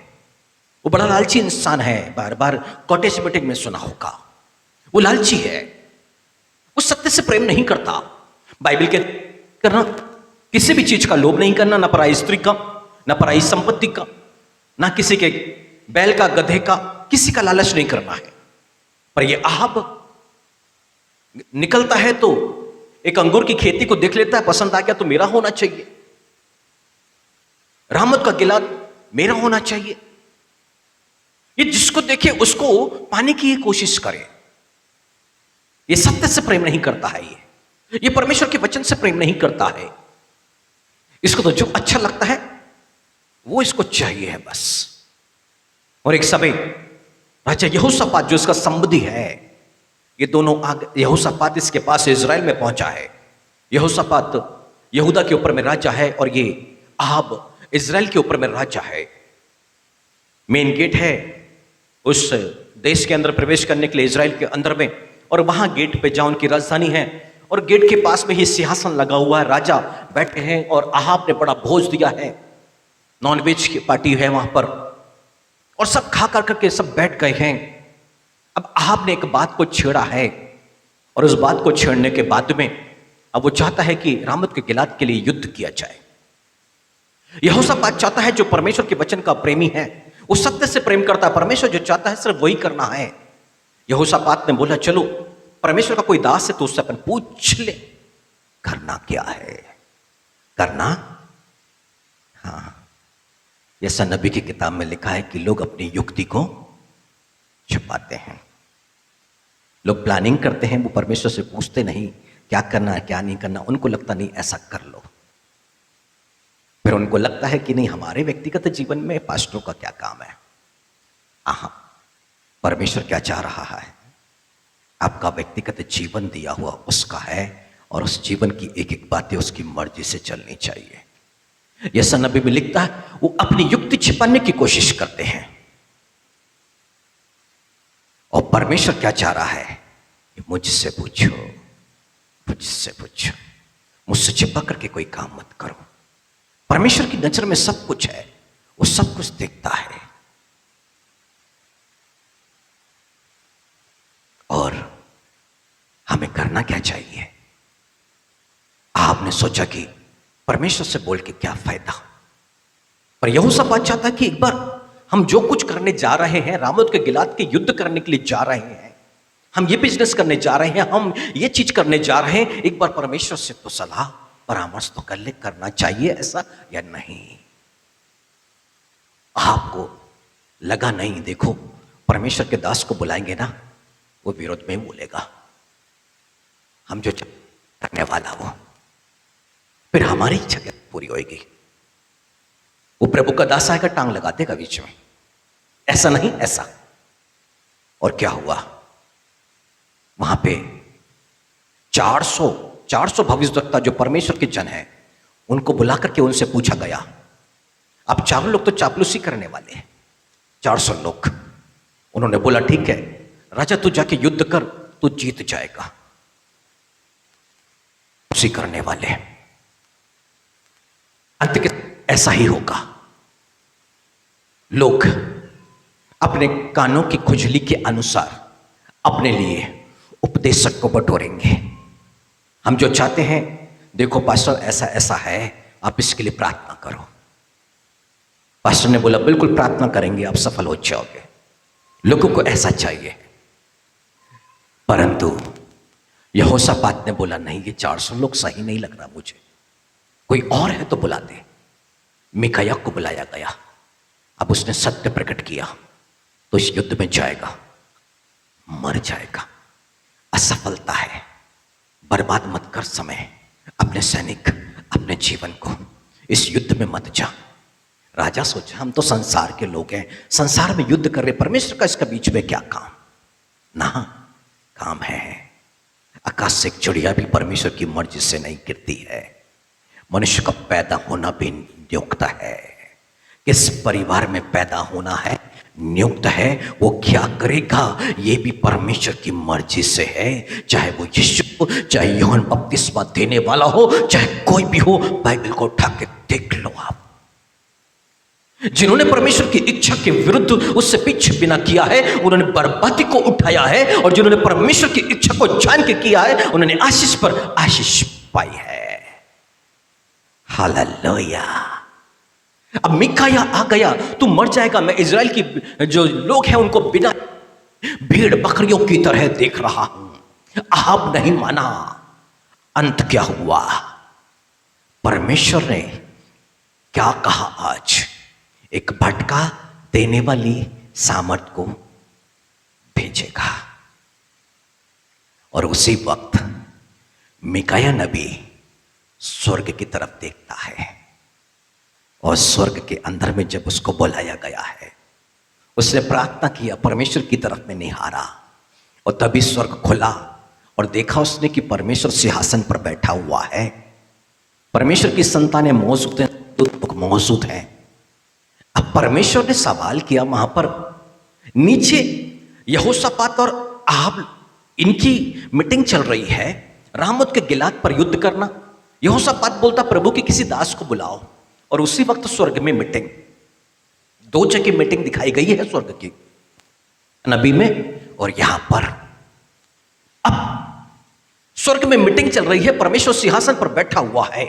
वो बड़ा लालची इंसान है। बार बार कॉटेज मीटिंग में सुना होगा, वो लालची है, वो सत्य से प्रेम नहीं करता। बाइबल के करना किसी भी चीज का लोभ नहीं करना, ना पराई स्त्री का, ना पराई संपत्ति का, ना किसी के बैल का, गधे का, किसी का लालच नहीं करना है। पर ये आहाब निकलता है तो एक अंगूर की खेती को देख लेता है, पसंद आ गया तो मेरा होना चाहिए, रहमत का गिलास मेरा होना चाहिए। ये जिसको देखे उसको पाने की कोशिश करे। ये सत्य से प्रेम नहीं करता है, ये परमेश्वर के वचन से प्रेम नहीं करता है। इसको तो जो अच्छा लगता है वो इसको चाहिए है बस। और एक समय राजा यहोशापात जो इसका संबंधी है, ये दोनों यहोशापात इसके पास इज़राइल में पहुंचा है। यहोशापात यहूदा के ऊपर में राजा है और ये आहाब इज़राइल के ऊपर में राजा है। मेन गेट है उस देश के अंदर प्रवेश करने के लिए इज़राइल के अंदर में, और वहां गेट पे जहां उनकी राजधानी है और गेट के पास में ही सिंहासन लगा हुआ है, राजा बैठे हैं और आहाब ने बड़ा भोज दिया है, नॉनवेज की पार्टी है वहां पर, और सब खा कर करके सब बैठ गए हैं। अब आहाब ने एक बात को छेड़ा है और उस बात को छेड़ने के बाद में अब वो चाहता है कि रामोत के गिलाद के लिए युद्ध किया जाए। यहोशापात चाहता है, जो परमेश्वर के वचन का प्रेमी है, वो सत्य से प्रेम करता है, परमेश्वर जो चाहता है सिर्फ वही करना है। यहोशापात ने बोला चलो परमेश्वर का कोई दास है तो उससे अपन पूछ ले करना क्या है, करना। हाँ, यसा नबी की किताब में लिखा है कि लोग अपनी युक्ति को छुपाते हैं, लोग प्लानिंग करते हैं, वो परमेश्वर से पूछते नहीं क्या करना है क्या नहीं करना। उनको लगता नहीं ऐसा कर लो, फिर उनको लगता है कि नहीं हमारे व्यक्तिगत जीवन में पास्टरों का क्या काम है। आहा, परमेश्वर क्या चाह रहा है, आपका व्यक्तिगत जीवन दिया हुआ उसका है और उस जीवन की एक एक बातें उसकी मर्जी से चलनी चाहिए। यसा नबी में लिखता है वो अपनी युक्ति छिपाने की कोशिश करते हैं, और परमेश्वर क्या चाह रहा है कि मुझसे पूछो, मुझसे पूछो, मुझसे छिपा करके कोई काम मत करो। परमेश्वर की नजर में सब कुछ है, वो सब कुछ देखता है। और हमें करना क्या चाहिए। आपने सोचा कि परमेश्वर से बोल के क्या फायदा, पर यहोशापात चाहता कि एक बार हम जो कुछ करने जा रहे हैं, रामोत के गिलाद के युद्ध करने के लिए जा रहे हैं, हम ये बिजनेस करने जा रहे हैं, हम ये चीज करने जा रहे हैं, एक बार परमेश्वर से तो सलाह परामर्श तो कर ले, करना चाहिए ऐसा या नहीं। आपको लगा नहीं, देखो परमेश्वर के दास को बुलाएंगे ना वो विरोध में बोलेगा, हम जो करने वाला वो, फिर हमारी इच्छा क्या पूरी होगी। वो प्रभु का दास आएगा टांग लगा देगा बीच में, ऐसा नहीं ऐसा। और क्या हुआ, वहां पे 400 भविष्यवक्ता जो परमेश्वर के जन हैं उनको बुला करके उनसे पूछा गया। अब 4 लोग तो चापलूसी करने वाले हैं, 400 लोग। उन्होंने बोला ठीक है राजा तू जाके युद्ध कर, तू जीत जाएगा। उसी करने वाले अंत के ऐसा ही होगा। लोग अपने कानों की खुजली के अनुसार अपने लिए उपदेशक को बटोरेंगे। हम जो चाहते हैं, देखो पास्टर ऐसा ऐसा है, आप इसके लिए प्रार्थना करो। पास्टर ने बोला बिल्कुल प्रार्थना करेंगे, आप सफल हो जाओगे। लोगों को ऐसा चाहिए। परंतु यहोशापात ने बोला नहीं, ये 400 लोग सही नहीं लग रहा मुझे, कोई और है तो बुला दे। मीकायाह को बुलाया गया। अब उसने सत्य प्रकट किया तो इस युद्ध में जाएगा, मर जाएगा। असफलता है, बर्बाद मत कर समय, अपने सैनिक अपने जीवन को इस युद्ध में मत जा। राजा सोचा हम तो संसार के लोग हैं, संसार में युद्ध कर रहे, परमेश्वर का इसका बीच में क्या काम ना, काम है। आकाश से एक चिड़िया भी परमेश्वर की मर्जी से नहीं गिरती है। मनुष्य का पैदा होना भी नियुक्त है, किस परिवार में पैदा होना है नियुक्त है, वो क्या करेगा ये भी परमेश्वर की मर्जी से है। चाहे वो यीशु, चाहे यूहन्ना बपतिस्मा देने वाला हो, चाहे कोई भी हो, बाइबल को उठा के देख लो आप। जिन्होंने परमेश्वर की इच्छा के विरुद्ध उससे पीछे बिना किया है उन्होंने बर्बादी को उठाया है, और जिन्होंने परमेश्वर की इच्छा को जान के किया है उन्होंने आशीष पर आशीष पाई है। हालेलुया। अब मीकायाह आ गया, तू मर जाएगा, मैं इजराइल की जो लोग हैं उनको बिना भेड़ बकरियों की तरह देख रहा हूं। आहाब नहीं माना। अंत क्या हुआ, परमेश्वर ने क्या कहा, आज एक भटका देने वाली सामर्थ को भेजेगा। और उसी वक्त मिकाया नबी स्वर्ग की तरफ देखता है और स्वर्ग के अंदर में जब उसको बुलाया गया है, उसने प्रार्थना किया, परमेश्वर की तरफ में निहारा और तभी स्वर्ग खुला और देखा उसने कि परमेश्वर सिंहासन पर बैठा हुआ है, परमेश्वर की संतानें मौजूद हैं, दूत मौजूद हैं। अब परमेश्वर ने सवाल किया, वहां पर नीचे यहोशापात और आहाब इनकी मीटिंग चल रही है, रामोत के गिलाद पर युद्ध करना। यहोशापात बोलता प्रभु के किसी दास को बुलाओ, और उसी वक्त स्वर्ग में मीटिंग, दो जगह मीटिंग दिखाई गई है स्वर्ग की, नबी में और यहां पर। अब स्वर्ग में मीटिंग चल रही है, परमेश्वर सिंहासन पर बैठा हुआ है।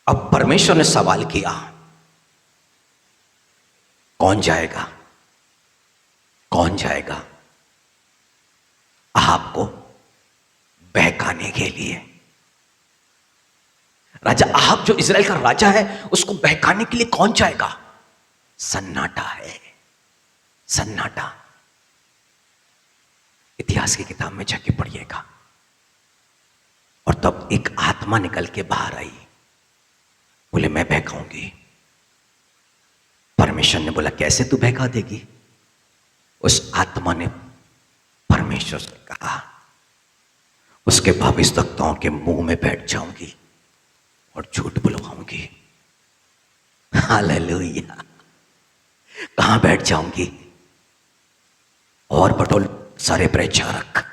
अब परमेश्वर ने सवाल किया, कौन जाएगा, कौन जाएगा आहाब को बहकाने के लिए। राजा आहाब जो इजराइल का राजा है, उसको बहकाने के लिए कौन जाएगा। सन्नाटा है, सन्नाटा। इतिहास की किताब में जाके पढ़िएगा। और तब एक आत्मा निकल के बाहर आई, बोले मैं बहकाऊंगी। परमेश्वर ने बोला कैसे तू बहका देगी। उस आत्मा ने परमेश्वर से कहा, उसके भविष्यवक्ताओं के मुंह में बैठ जाऊंगी और झूठ बुलवाऊंगी। हालेलुया। कहां बैठ जाऊंगी। और बटोल सारे प्रचारक,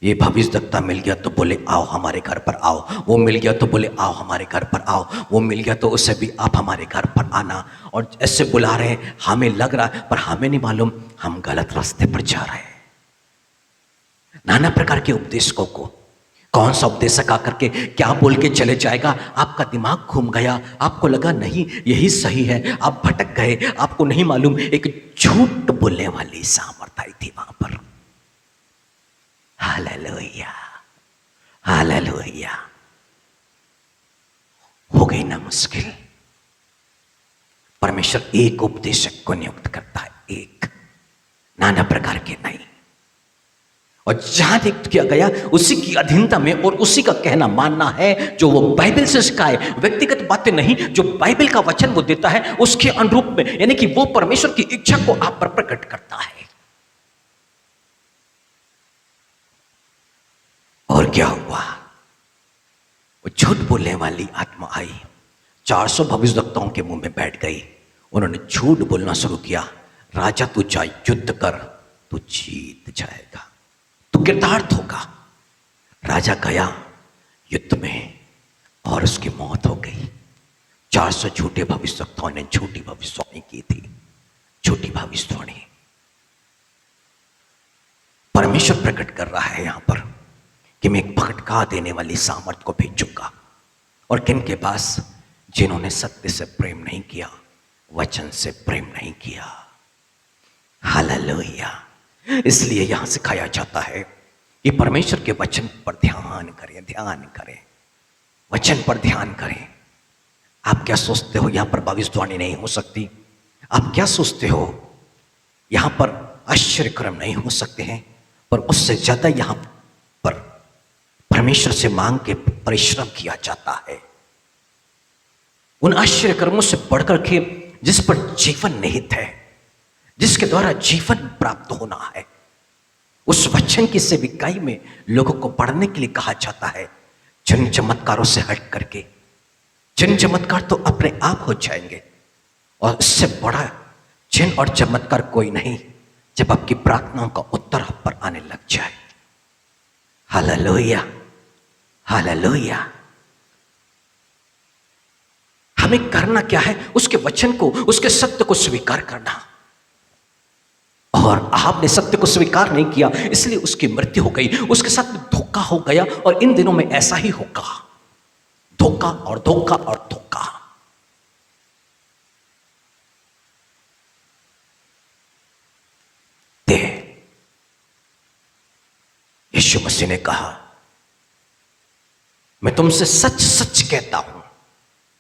ये भविष्यवक्ता मिल गया तो बोले आओ हमारे घर पर आओ, वो मिल गया तो बोले आओ हमारे घर पर आओ, वो मिल गया तो उससे भी आप हमारे घर पर आना। और ऐसे बुला रहे हैं, हमें लग रहा है पर हमें नहीं मालूम हम गलत रास्ते पर जा रहे हैं। नाना प्रकार के उपदेशकों को, कौन सा उपदेशक आकर के क्या बोल के चले जाएगा, आपका दिमाग घूम गया, आपको लगा नहीं यही सही है, आप भटक गए, आपको नहीं मालूम एक झूठ बोलने वाली सामर्थ आई थी वहां पर। Hallelujah, hallelujah. हो गई ना मुश्किल। परमेश्वर एक उपदेशक को नियुक्त करता है, एक, नाना प्रकार के नहीं। और जहां नियुक्त किया गया उसी की अधीनता में और उसी का कहना मानना है जो वो बाइबल से सिखाए, व्यक्तिगत बातें नहीं, जो बाइबल का वचन वो देता है उसके अनुरूप में, यानी कि वो परमेश्वर की इच्छा को आप पर प्रकट करता है। और क्या हुआ, वो झूठ बोलने वाली आत्मा आई, 400 भविष्यवक्ताओं के मुंह में बैठ गई। उन्होंने झूठ बोलना शुरू किया, राजा तू जा युद्ध कर, तू जीत जाएगा, तू कृतार्थ होगा। राजा गया युद्ध में और उसकी मौत हो गई। 400 झूठे भविष्यवक्ताओं ने झूठी भविष्यवाणी की थी, झूठी भविष्यवाणी। परमेश्वर प्रकट कर रहा है यहां पर कि मैं एक भटका देने वाली सामर्थ को भेजूंगा। और किन के पास, जिन्होंने सत्य से प्रेम नहीं किया, वचन से प्रेम नहीं किया। हालेलुया। इसलिए यहां सिखाया जाता है कि परमेश्वर के वचन पर ध्यान करें, ध्यान करें, वचन पर ध्यान करें। आप क्या सोचते हो यहां पर भविष्यवाणी नहीं हो सकती? आप क्या सोचते हो यहां पर आश्चर्यक्रम नहीं हो सकते हैं? पर उससे ज्यादा यहां पर परमेश्वर से मांग के परिश्रम किया जाता है, उन आश्चर्यकर्मों से बढ़कर के जिस पर जीवन निहित है, जिसके द्वारा जीवन प्राप्त होना है। उस वचन की सेविकाई में लोगों को पढ़ने के लिए कहा जाता है। जिन चमत्कारों से हट करके, जिन चमत्कार तो अपने आप हो जाएंगे, और इससे बड़ा जिन और चमत्कार कोई नहीं, जब आपकी प्रार्थनाओं का उत्तर आप पर आने लग जाए। Hallelujah, hallelujah. हमें करना क्या है? उसके वचन को, उसके सत्य को स्वीकार करना। और आपने सत्य को स्वीकार नहीं किया, इसलिए उसकी मृत्यु हो गई, उसके साथ धोखा हो गया। और इन दिनों में ऐसा ही होगा, धोखा और धोखा और धोखा। यीशु मसीह ने कहा, मैं तुमसे सच सच कहता हूं,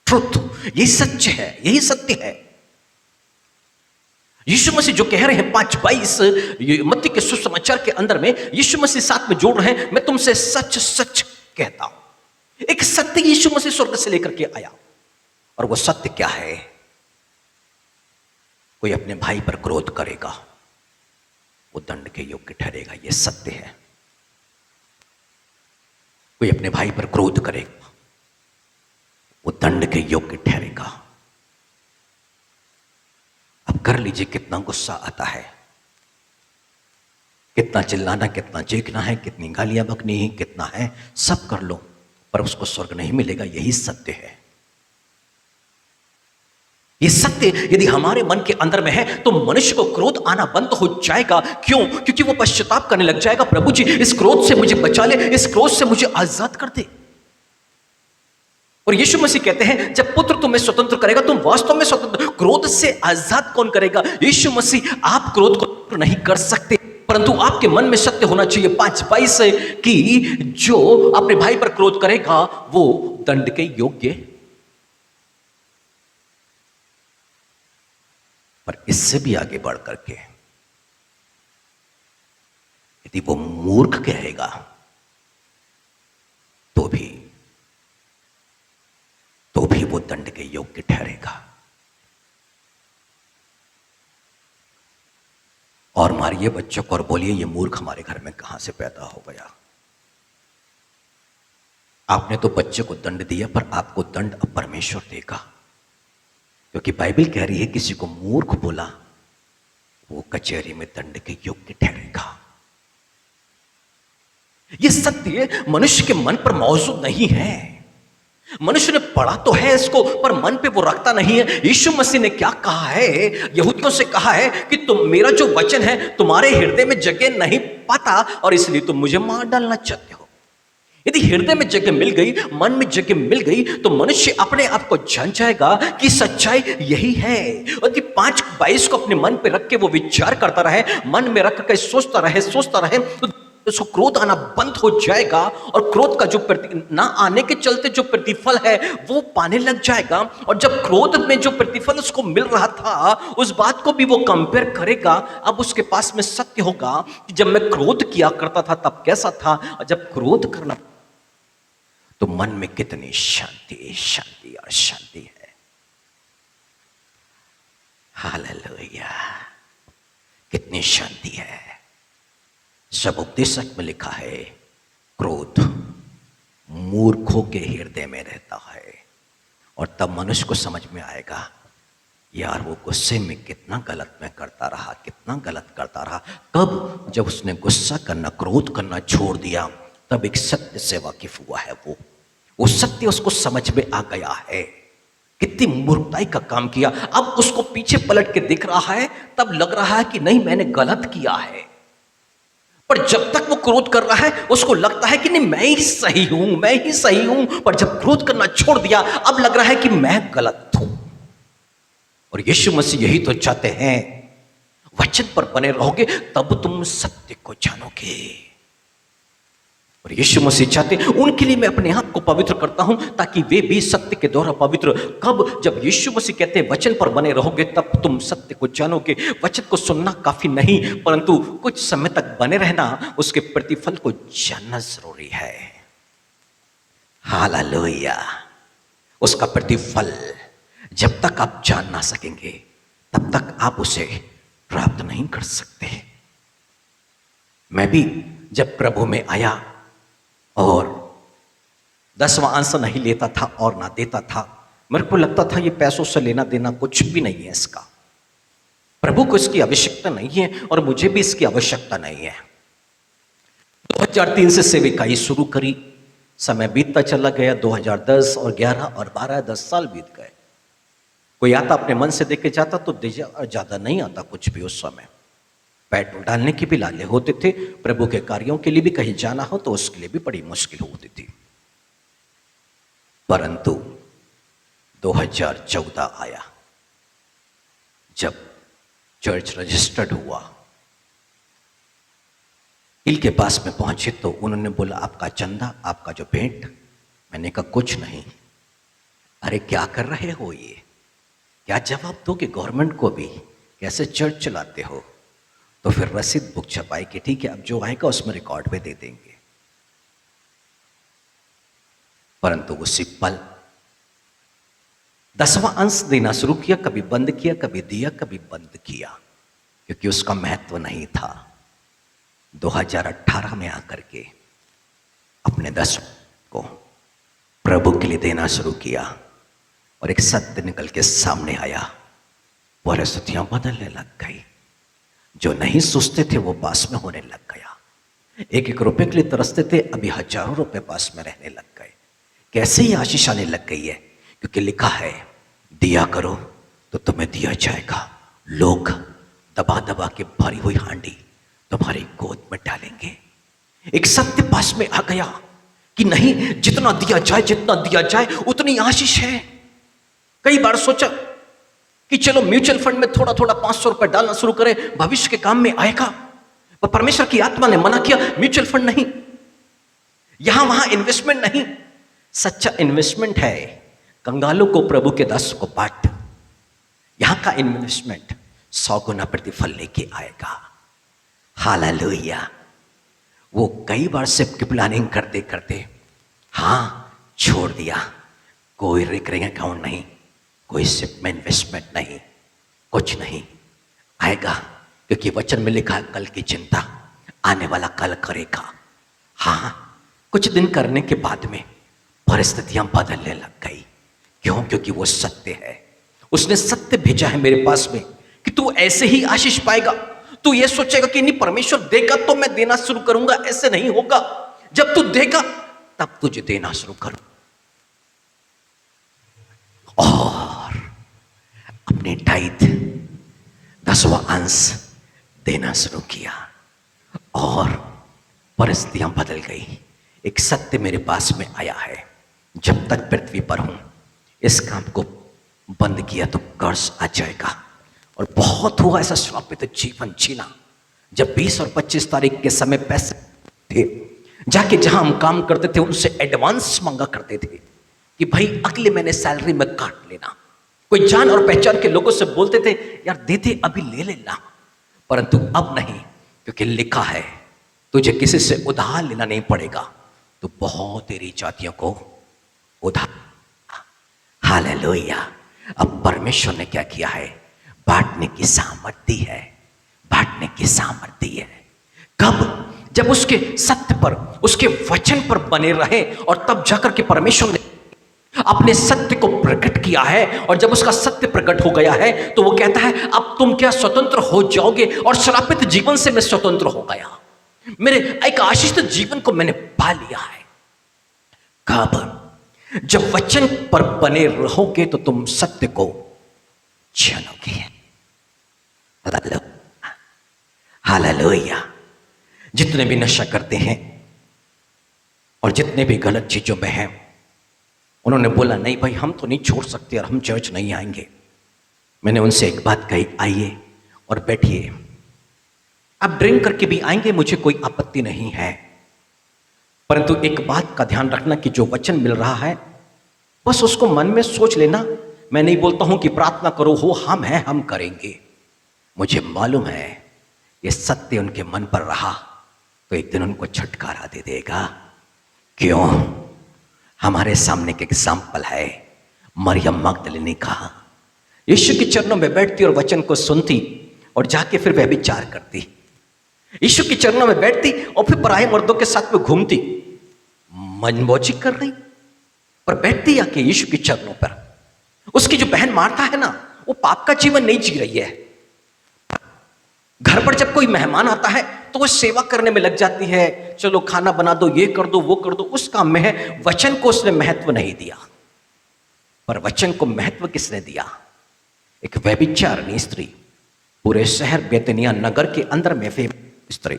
ट्रुथ, यही सच है, यही सत्य है। यीशु मसीह जो कह रहे हैं 5:22 मत्ती के सुसमाचार के अंदर में, यीशु मसीह साथ में जोड़ रहे हैं, मैं तुमसे सच सच कहता हूं। एक सत्य यीशु मसीह स्वर्ग से लेकर के आया, और वो सत्य क्या है? कोई अपने भाई पर क्रोध करेगा वो दंड के योग्य ठहरेगा, ये सत्य है। कोई अपने भाई पर क्रोध करेगा वो दंड के योग्य ठहरेगा। अब कर लीजिए, कितना गुस्सा आता है, कितना चिल्लाना, कितना चीखना है, कितनी गालियां बकनी है, कितना है, सब कर लो, पर उसको स्वर्ग नहीं मिलेगा। यही सत्य है। ये सत्य यदि हमारे मन के अंदर में है तो मनुष्य को क्रोध आना बंद हो जाएगा। क्यों? क्योंकि वो पश्चाताप करने लग जाएगा, प्रभु जी इस क्रोध से मुझे बचा ले, इस क्रोध से मुझे आजाद कर दे। और यीशु मसीह कहते हैं, जब पुत्र तुम्हें स्वतंत्र करेगा, तुम वास्तव में स्वतंत्र। क्रोध से आजाद कौन करेगा? यीशु मसीह। आप क्रोध को नहीं कर सकते, परंतु आपके मन में सत्य होना चाहिए 5:22 कि जो अपने भाई पर क्रोध करेगा वो दंड के योग्य। पर इससे भी आगे बढ़ करके यदि वो मूर्ख कहेगा तो भी वो दंड के योग्य ठहरेगा। और मारिए बच्चों को और बोलिए, ये मूर्ख हमारे घर में कहां से पैदा हो गया। आपने तो बच्चे को दंड दिया, पर आपको दंड अब परमेश्वर देगा, क्योंकि बाइबल कह रही है किसी को मूर्ख बोला वो कचहरी में दंड के योग्य ठहरेगा। यह सत्य मनुष्य के मन पर मौजूद नहीं है। मनुष्य ने पढ़ा तो है इसको, पर मन पे वो रखता नहीं है। यीशु मसीह ने क्या कहा है? यहूदियों से कहा है कि तुम, मेरा जो वचन है तुम्हारे हृदय में जगह नहीं पाता, और इसलिए तुम मुझे मार डालना चाहते हो। यदि हृदय में जगह मिल गई, मन में जगह मिल गई, तो मनुष्य अपने आप को जान जाएगा कि सच्चाई यही है। और 5:22 को अपने मन पे रख के वो विचार करता रहे, मन में रख के सोचता रहे, तो उसको क्रोध आना बंद हो जाएगा। और क्रोध का जो ना आने के चलते जो प्रतिफल है वो पाने लग जाएगा। और जब क्रोध में जो प्रतिफल उसको मिल रहा था, उस बात को भी वो कंपेयर करेगा। अब उसके पास में सत्य होगा कि जब मैं क्रोध किया करता था तब कैसा था, और जब क्रोध करना तो मन में कितनी शांति शांति और शांति है। हालेलुया, कितनी शांति है। सब उपदेशक में लिखा है, क्रोध मूर्खों के हृदय में रहता है। और तब मनुष्य को समझ में आएगा, यार वो गुस्से में कितना गलत में करता रहा, कितना गलत करता रहा। कब? जब उसने गुस्सा करना, क्रोध करना छोड़ दिया, तब एक सत्य से वाकिफ हुआ है। वो सत्य उसको समझ में आ गया है। कितनी मूर्खताई का काम किया। अब उसको पीछे पलट के दिख रहा है, तब लग रहा है कि नहीं, मैंने गलत किया है। पर जब तक वो क्रोध कर रहा है उसको लगता है कि नहीं, मैं ही सही हूं, मैं ही सही हूं। पर जब क्रोध करना छोड़ दिया, अब लग रहा है कि मैं गलत हूं। और यीशु मसीह यही तो चाहते हैं, वचन पर बने रहोगे तब तुम सत्य को जानोगे। और यीशु मसीह चाहते हैं, उनके लिए मैं अपने आप को पवित्र करता हूं ताकि वे भी सत्य के द्वारा पवित्र। कब? जब यीशु मसीह कहते हैं वचन पर बने रहोगे तब तुम सत्य को जानोगे। वचन को सुनना काफी नहीं, परंतु कुछ समय तक बने रहना, उसके प्रतिफल को जानना जरूरी है। हालेलुया। उसका प्रतिफल जब तक आप जान ना सकेंगे तब तक आप उसे प्राप्त नहीं कर सकते। मैं भी जब प्रभु में आया और 10वां अंश नहीं लेता था और ना देता था, मेरे को लगता था ये पैसों से लेना देना कुछ भी नहीं है इसका, प्रभु को इसकी आवश्यकता नहीं है और मुझे भी इसकी आवश्यकता नहीं है। 2003 से सेविकाई शुरू करी, समय बीतता चला गया। 2010 और 11 और 12 10 साल बीत गए। कोई आता अपने मन से देके जाता तो ज्यादा नहीं आता कुछ भी। उस समय पेट्रोल डालने की भी लाले होते थे, प्रभु के कार्यों के लिए भी कहीं जाना हो तो उसके लिए भी बड़ी मुश्किल होती थी। परंतु 2014 आया, जब चर्च रजिस्टर्ड हुआ, हिल के पास में पहुंचे तो उन्होंने बोला आपका चंदा, आपका जो भेंट। मैंने कहा कुछ नहीं। अरे क्या कर रहे हो ये, क्या जवाब दोगे गवर्नमेंट को भी कैसे चर्च चलाते हो? तो फिर रसीद बुक छपाई कि ठीक है, अब जो आएगा उसमें रिकॉर्ड पे दे देंगे। परंतु उसी पल 10वां अंश देना शुरू किया, कभी बंद किया, कभी दिया, कभी बंद किया, क्योंकि उसका महत्व नहीं था। 2018 में आकर के अपने 10 को प्रभु के लिए देना शुरू किया और एक सत्य निकल के सामने आया। परिस्थितियां बदलने लग गई। जो नहीं सोचते थे वो पास में होने लग गया। एक एक रुपए के लिए तरसते थे, अभी हजारों रुपए पास में रहने लग गए। कैसे ही आशीष आने लग गई है, क्योंकि लिखा है दिया करो तो तुम्हें दिया जाएगा। लोग दबा दबा के भरी हुई हांडी तुम्हारी गोद में डालेंगे। एक सत्य पास में आ गया कि नहीं, जितना दिया जाए उतनी आशीष है। कई बार सोचा कि चलो म्यूचुअल फंड में थोड़ा थोड़ा 500 रुपए डालना शुरू करें, भविष्य के काम में आएगा। पर परमेश्वर की आत्मा ने मना किया, म्यूचुअल फंड नहीं, यहां वहां इन्वेस्टमेंट नहीं। सच्चा इन्वेस्टमेंट है कंगालों को प्रभु के दास को बांट। यहां का इन्वेस्टमेंट 100 गुना प्रतिफल लेके आएगा। हालेलुया। वो कई बार सिर्फ की प्लानिंग करते करते छोड़ दिया। कोई रिकरिंग अकाउंट नहीं, कोई सिप में इन्वेस्टमेंट नहीं, कुछ नहीं आएगा, क्योंकि वचन में लिखा है कल की चिंता आने वाला कल करेगा। कुछ दिन करने के बाद में परिस्थितियां बदलने लग गई। क्यों? क्योंकि वो सत्य है। उसने सत्य भेजा है मेरे पास में कि तू ऐसे ही आशीष पाएगा। तू ये सोचेगा कि नहीं परमेश्वर देगा तो मैं देना शुरू करूंगा, ऐसे नहीं होगा। जब तू देगा तब तुझे देना शुरू करो। और अपने टाइथ 10वां अंश देना शुरू किया और परिस्थितियां बदल गई। एक सत्य मेरे पास में आया है, जब तक पृथ्वी पर हूं इस काम को बंद किया तो कर्ज आ जाएगा। और बहुत हुआ ऐसा श्रापित जीवन जीना। जब 20 और 25 तारीख के समय पैसे थे, जाके जहां हम काम करते थे उनसे एडवांस मांगा करते थे कि भाई अगले महीने सैलरी में काट लेना। कोई जान और पहचान के लोगों से बोलते थे यार दे दे अभी ले लेना। परंतु अब नहीं, क्योंकि लिखा है तुझे किसी से उधार लेना नहीं पड़ेगा, तो बहुत तेरी जातियों को उधार। हालेलुया। अब परमेश्वर ने क्या किया है? बांटने की सामर्थ्य है, बांटने की सामर्थ्य है। कब? जब उसके सत्य पर, उसके वचन पर बने रहे, और तब जाकर के परमेश्वर ने अपने सत्य को प्रकट किया है। और जब उसका सत्य प्रकट हो गया है तो वो कहता है अब तुम क्या स्वतंत्र हो जाओगे। और श्रापित जीवन से मैं स्वतंत्र हो गया, मेरे एक आशीषित जीवन को मैंने पा लिया है। कब? जब वचन पर बने रहोगे तो तुम सत्य को जानोगे। हालेलुया। जितने भी नशा करते हैं और जितने भी गलत चीजों में हैं, उन्होंने बोला नहीं भाई हम तो नहीं छोड़ सकते और हम चर्च नहीं आएंगे। मैंने उनसे एक बात कही, आइए और बैठिए, आप ड्रिंक करके भी आएंगे, मुझे कोई आपत्ति नहीं है। परंतु एक बात का ध्यान रखना कि जो वचन मिल रहा है बस उसको मन में सोच लेना। मैं नहीं बोलता हूं कि प्रार्थना करो, हो हम हैं हम करेंगे। मुझे मालूम है ये सत्य उनके मन पर रहा तो एक दिन उनको छुटकारा दे देगा। क्यों? हमारे सामने एक एग्जाम्पल है, मरियम मगदलिनी का। यीशु के चरणों में बैठती और वचन को सुनती और जाके फिर वह विचार करती। यीशु के चरणों में बैठती और फिर पराये मर्दों के साथ में घूमती, मनमौजी कर रही, पर बैठती आके यीशु के चरणों पर। उसकी जो बहन मार्था है ना, वो पाप का जीवन नहीं जी रही है। घर पर जब कोई मेहमान आता है तो वो सेवा करने में लग जाती है, चलो खाना बना दो, ये कर दो, वो कर दो। उस काम में है, वचन को उसने महत्व नहीं दिया। पर वचन को महत्व किसने दिया? एक व्यभिचारिणी स्त्री, पूरे शहर बेतनिया नगर के अंदर में स्त्री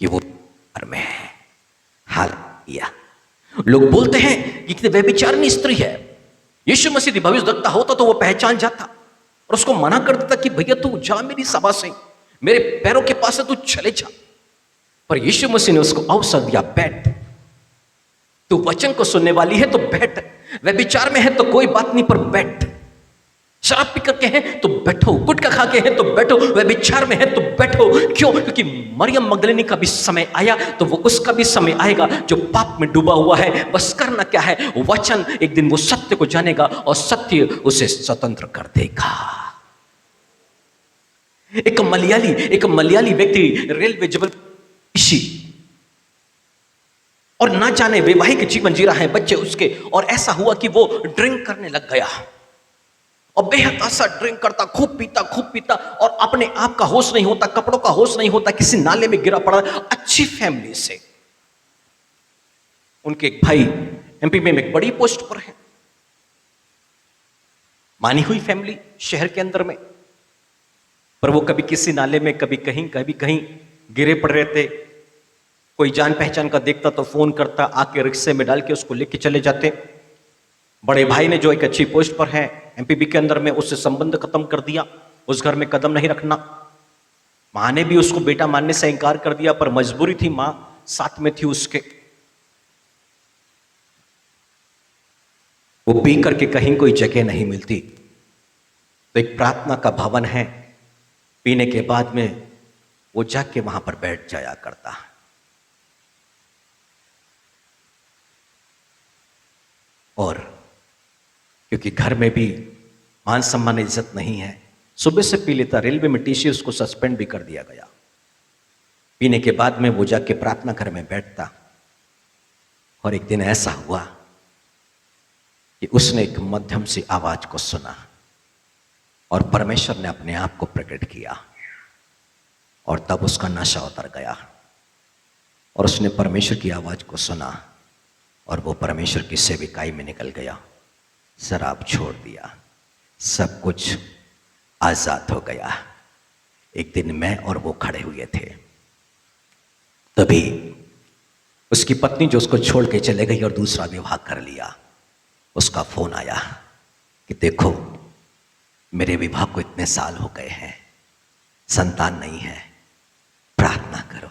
कि वो घर में है। हालेलुया। लोग बोलते हैं कि व्यभिचारिणी स्त्री है। यीशु मसीह भविष्यद्वक्ता होता तो वो पहचान जाता और उसको मना कर देता कि भैया तू जा मेरी सभा से, मेरे पैरों के पास से तू चले जा। पर यीशु मसीह ने उसको अवसर दिया, बैठ, तू वचन को सुनने वाली है तो बैठ, व्यभिचार में है तो कोई बात नहीं, पर बैठ। शराब पी करके हैं तो बैठो, गुटखा खा के हैं तो बैठो, व्यभिचार में है तो बैठो। क्यों? क्योंकि मरियम मगदलिनी का भी समय आया तो वो उसका भी समय आएगा जो पाप में डूबा हुआ है। बस करना क्या है? वचन, एक दिन वो सत्य को जानेगा और सत्य उसे स्वतंत्र कर देगा। एक मलयाली व्यक्ति रेलवे जबल और ना जाने वैवाहिक जीवन जी रहा है, बच्चे उसके, और ऐसा हुआ कि वो ड्रिंक करने लग गया और बेहद ऐसा ड्रिंक करता, खूब पीता और अपने आप का होश नहीं होता, कपड़ों का होश नहीं होता, किसी नाले में गिरा पड़ा। अच्छी फैमिली से, उनके एक भाई एमपी में एक बड़ी पोस्ट पर है, मानी हुई फैमिली शहर के अंदर में, पर वो कभी किसी नाले में, कभी कहीं गिरे पड़ रहे थे। कोई जान पहचान का देखता तो फोन करता, आके रिक्शे में डाल के उसको लेके चले जाते। बड़े भाई ने, जो एक अच्छी पोस्ट पर है एमपीबी के अंदर में, उससे संबंध खत्म कर दिया, उस घर में कदम नहीं रखना। मां ने भी उसको बेटा मानने से इंकार कर दिया, पर मजबूरी थी, मां साथ में थी उसके। वो पी करके कहीं कोई जगह नहीं मिलती तो एक प्रार्थना का भवन है, पीने के बाद में वो जाके वहां पर बैठ जाया करता। और क्योंकि घर में भी मान सम्मान इज्जत नहीं है, सुबह से पी लेता, रेलवे में टीसी उसको सस्पेंड भी कर दिया गया। पीने के बाद में वो जाके प्रार्थना घर में बैठता और एक दिन ऐसा हुआ कि उसने एक मध्यम सी आवाज को सुना और परमेश्वर ने अपने आप को प्रकट किया और तब उसका नशा उतर गया और उसने परमेश्वर की आवाज को सुना और वो परमेश्वर की सेविकाई में निकल गया, शराब छोड़ दिया, सब कुछ आजाद हो गया। एक दिन मैं और वो खड़े हुए थे, तभी उसकी पत्नी जो उसको छोड़ के चले गई और दूसरा विवाह कर लिया, उसका फोन आया कि देखो मेरे विवाह को इतने साल हो गए हैं, संतान नहीं है, प्रार्थना करो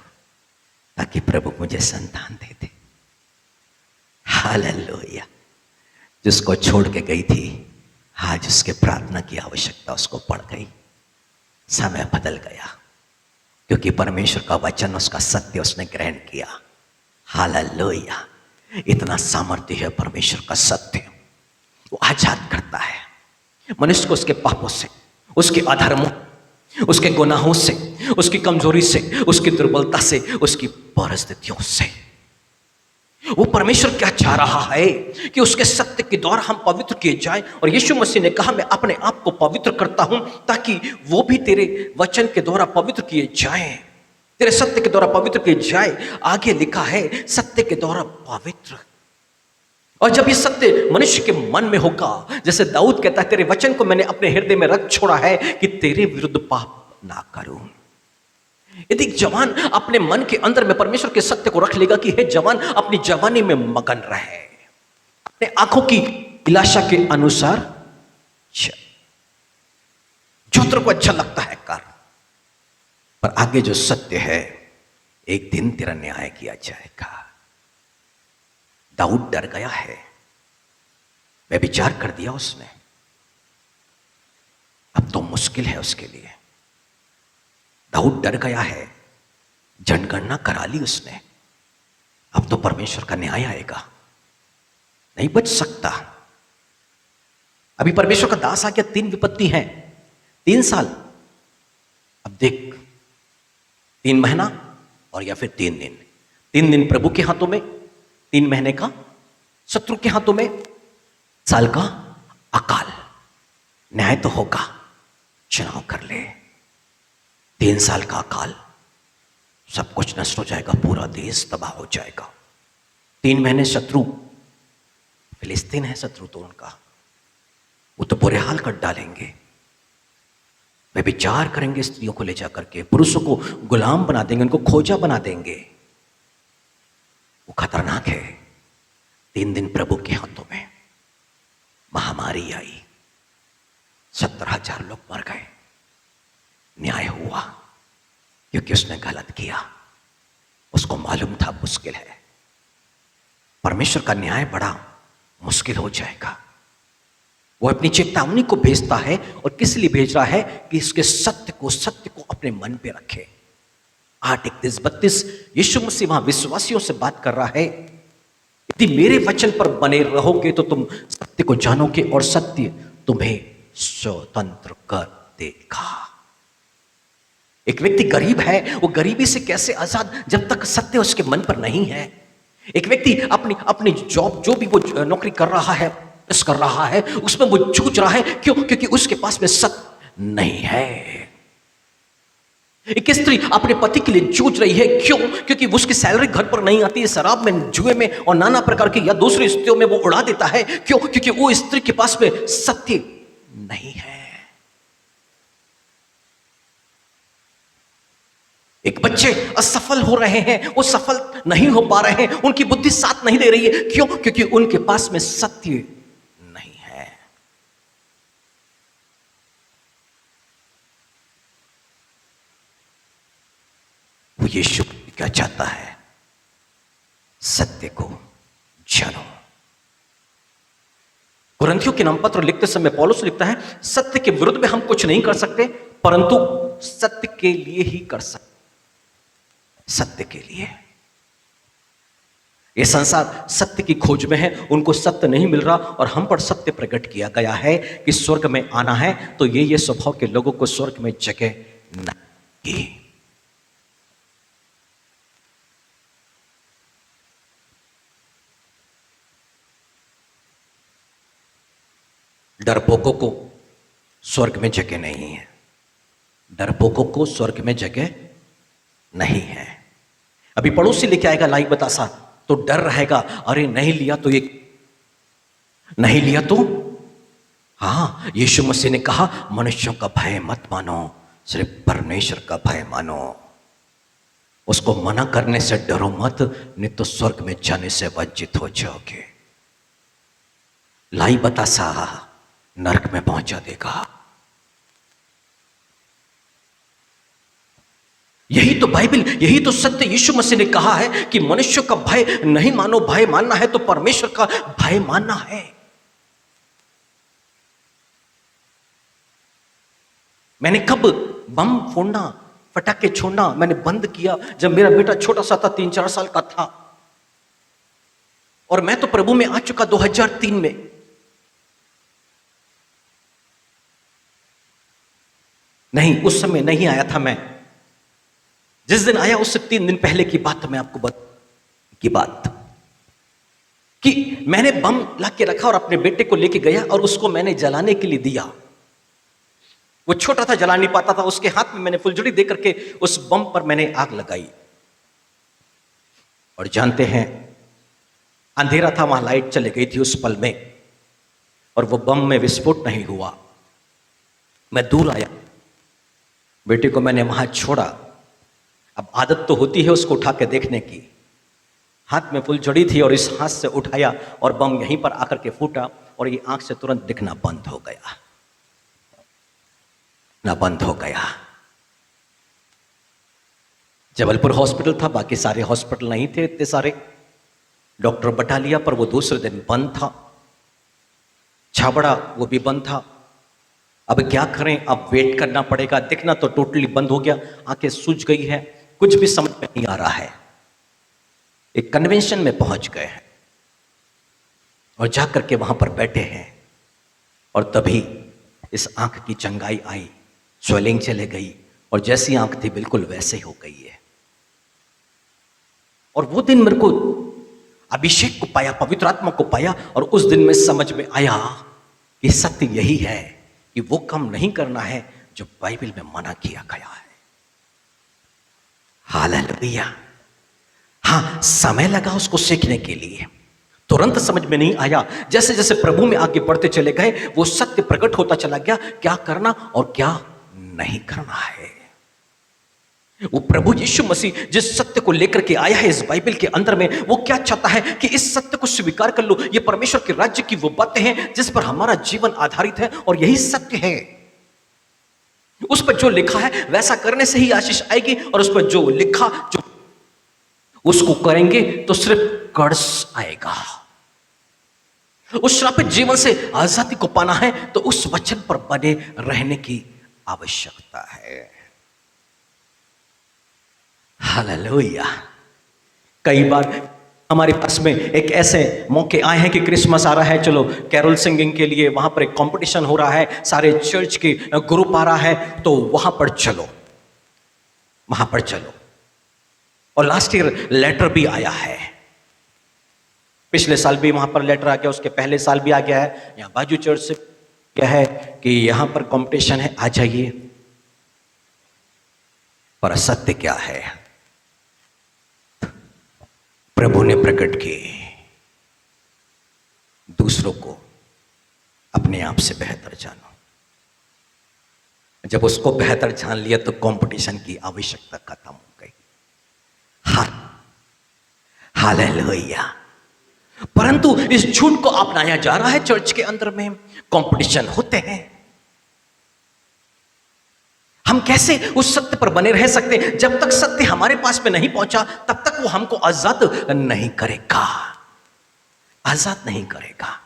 ताकि प्रभु मुझे संतान दे दे। हालेलुया। जिसको छोड़ के गई थी, आज उसके प्रार्थना की आवश्यकता उसको पड़ गई, समय बदल गया क्योंकि परमेश्वर का वचन, उसका सत्य उसने ग्रहण किया। हालेलुया। इतना सामर्थ्य है परमेश्वर का सत्य, वो आजाद करता है मनुष्य को उसके पापों से, उसके अधर्मों, उसके गुनाहों से, उसकी कमजोरी से, उसकी दुर्बलता से, उसकी परिस्थितियों से। वो परमेश्वर क्या चाह रहा है कि उसके सत्य के द्वारा हम पवित्र किए जाएं। और यीशु मसीह ने कहा, मैं अपने आप को पवित्र करता हूं ताकि वो भी तेरे वचन के द्वारा पवित्र किए जाएं, तेरे सत्य के द्वारा पवित्र किए जाए। आगे लिखा है सत्य के द्वारा पवित्र। और जब ये सत्य मनुष्य के मन में होगा, जैसे दाऊद कहता है, तेरे वचन को मैंने अपने हृदय में रख छोड़ा है कि तेरे विरुद्ध पाप ना करूं। यदि जवान अपने मन के अंदर में परमेश्वर के सत्य को रख लेगा कि हे जवान, अपनी जवानी में मगन रहे, अपने आंखों की अभिलाषा के अनुसार जो तेरे को अच्छा लगता है कर, पर आगे जो सत्य है, एक दिन तेरा न्याय किया जाएगा। दाऊद डर गया है, व्यभिचार कर दिया उसने, अब तो मुश्किल है उसके लिए। दाऊद डर गया है, जनगणना करा ली उसने, अब तो परमेश्वर का न्याय आएगा, नहीं बच सकता। अभी परमेश्वर का दास आ गया, 3 विपत्ति हैं, 3 साल। अब देख, 3 महीना और या फिर 3 दिन, 3 दिन प्रभु के हाथों में, 3 महीने का शत्रु के हाथों में, साल का अकाल। न्याय तो होगा, चुनाव कर ले। 3 साल का अकाल, सब कुछ नष्ट हो जाएगा, पूरा देश तबाह हो जाएगा। 3 महीने शत्रु, फिलिस्तीन है शत्रु तो उनका, वो तो बुरे हाल कर डालेंगे, वे विचार करेंगे, स्त्रियों को ले जाकर के पुरुषों को गुलाम बना देंगे, उनको खोजा बना देंगे। वो खतरनाक है। 3 दिन प्रभु के हाथों में। महामारी आई, 70,000 लोग मर गए, न्याय हुआ क्योंकि उसने गलत किया, उसको मालूम था मुश्किल है, परमेश्वर का न्याय बड़ा मुश्किल हो जाएगा। वो अपनी चेतावनी को भेजता है, और किस लिए भेज रहा है? कि इसके सत्य को अपने मन पे रखे। 8:31-32 यीशु मसीह वहां विश्वासियों से बात कर रहा है, यदि मेरे वचन पर बने रहोगे तो तुम सत्य को जानोगे और सत्य तुम्हें स्वतंत्र कर देगा। एक व्यक्ति गरीब है, वो गरीबी से कैसे आजाद? जब तक सत्य उसके मन पर नहीं है। एक व्यक्ति अपनी अपनी जॉब, जो भी वो नौकरी कर रहा है, उसमें वो जूझ रहा है। क्यों? क्योंकि उसके पास में सत्य नहीं है। एक स्त्री अपने पति के लिए जूझ रही है। क्यों? क्योंकि उसकी सैलरी घर पर नहीं आती है, शराब में, जुए में और नाना प्रकार की या दूसरी स्त्रियों में वो उड़ा देता है। क्यों? क्योंकि वो स्त्री के पास में सत्य नहीं है। एक बच्चे असफल हो रहे हैं, वो सफल नहीं हो पा रहे हैं, उनकी बुद्धि साथ नहीं दे रही है। क्यों? क्योंकि उनके पास में सत्य नहीं है। वो यीशु क्या चाहता है? सत्य को जानो। कुरिन्थियों के नाम पत्र लिखते समय पौलुस लिखता है, सत्य के विरुद्ध में हम कुछ नहीं कर सकते, परंतु सत्य के लिए ही कर सकते। सत्य के लिए। यह संसार सत्य की खोज में है, उनको सत्य नहीं मिल रहा, और हम पर सत्य प्रकट किया गया है कि स्वर्ग में आना है तो ये स्वभाव के लोगों को स्वर्ग में जगह नहीं। डरपोकों को स्वर्ग में जगह नहीं है। डरपोकों को स्वर्ग में जगह नहीं है। अभी पड़ोसी लेके आएगा लाई बतासा तो डर रहेगा, अरे नहीं लिया तो ये नहीं लिया तो। हां, यीशु मसीह ने कहा मनुष्यों का भय मत मानो, सिर्फ परमेश्वर का भय मानो। उसको मना करने से डरो मत, नहीं तो स्वर्ग में जाने से वंचित हो जाओगे। लाई बतासा नरक में पहुंचा देगा। यही तो बाइबल, यही तो सत्य यीशु मसीह ने कहा है कि मनुष्य का भय नहीं मानो, भय मानना है तो परमेश्वर का भय मानना है। मैंने कब बम फोड़ना, पटाखे छोड़ना मैंने बंद किया? जब मेरा बेटा छोटा सा था, 3-4 साल का था, और मैं तो प्रभु में आ चुका 2003 में। नहीं, उस समय नहीं आया था मैं। जिस दिन आया उससे 3 दिन पहले की बात मैं आपको की बात कि मैंने बम ला के रखा और अपने बेटे को लेके गया और उसको मैंने जलाने के लिए दिया। वो छोटा था, जला नहीं पाता था। उसके हाथ में मैंने फुलझड़ी दे करके उस बम पर मैंने आग लगाई। और जानते हैं, अंधेरा था, वहां लाइट चली गई थी उस पल में, और वो बम में विस्फोट नहीं हुआ। मैं दूर आया, बेटे को मैंने वहां छोड़ा। अब आदत तो होती है उसको उठा के देखने की। हाथ में फुलझड़ी थी और इस हाथ से उठाया और बम यहीं पर आकर के फूटा, और ये आंख से तुरंत दिखना बंद हो गया, ना बंद हो गया। जबलपुर हॉस्पिटल था, बाकी सारे हॉस्पिटल नहीं थे इतने सारे। डॉक्टर बटा लिया, पर वो दूसरे दिन बंद था। छाबड़ा वो भी बंद था। अब क्या करें? अब वेट करना पड़ेगा। दिखना तो टोटली बंद हो गया, आंखें सूज गई है, कुछ भी समझ में नहीं आ रहा है। एक कन्वेंशन में पहुंच गए हैं और जाकर के वहां पर बैठे हैं, और तभी इस आंख की चंगाई आई, स्वेलिंग चले गई, और जैसी आंख थी बिल्कुल वैसे हो गई है। और वो दिन मेरे को अभिषेक को पाया, पवित्र आत्मा को पाया, और उस दिन में समझ में आया कि सत्य यही है कि वो काम नहीं करना है जो बाइबल में मना किया गया है। हालेलुया। हाँ, समय लगा उसको सीखने के लिए, तुरंत समझ में नहीं आया। जैसे जैसे प्रभु में आगे बढ़ते चले गए, वो सत्य प्रकट होता चला गया, क्या करना और क्या नहीं करना है। वो प्रभु यीशु मसीह जिस सत्य को लेकर के आया है इस बाइबल के अंदर में, वो क्या चाहता है कि इस सत्य को स्वीकार कर लो। ये परमेश्वर के राज्य की वो बातें हैं जिस पर हमारा जीवन आधारित है, और यही सत्य है। उस पर जो लिखा है वैसा करने से ही आशीष आएगी, और उस पर जो लिखा जो उसको करेंगे तो सिर्फ कर्ज आएगा। उस श्रापित जीवन से आजादी को पाना है तो उस वचन पर बने रहने की आवश्यकता है। हालेलुया। कई बार हमारे पास में एक ऐसे मौके आए हैं कि क्रिसमस आ रहा है, चलो कैरोल सिंगिंग के लिए वहां पर एक कंपटीशन हो रहा है, सारे चर्च के ग्रुप आ रहा है, तो वहां पर चलो, वहां पर चलो। और लास्ट ईयर लेटर भी आया है, पिछले साल भी वहां पर लेटर आ गया, उसके पहले साल भी आ गया है। यहां बाजू चर्च से क्या है कि यहां पर कंपटीशन है, आ जाइए। पर सत्य क्या है? प्रभु ने प्रकट किए, दूसरों को अपने आप से बेहतर जानो। जब उसको बेहतर जान लिया तो कंपटीशन की आवश्यकता खत्म हो गई। हालेलुया। परंतु इस झूठ को अपनाया जा रहा है, चर्च के अंदर में कंपटीशन होते हैं। हम कैसे उस सत्य पर बने रह सकते? जब तक सत्य हमारे पास में नहीं पहुंचा तब तक वो हमको आजाद नहीं करेगा, आजाद नहीं करेगा।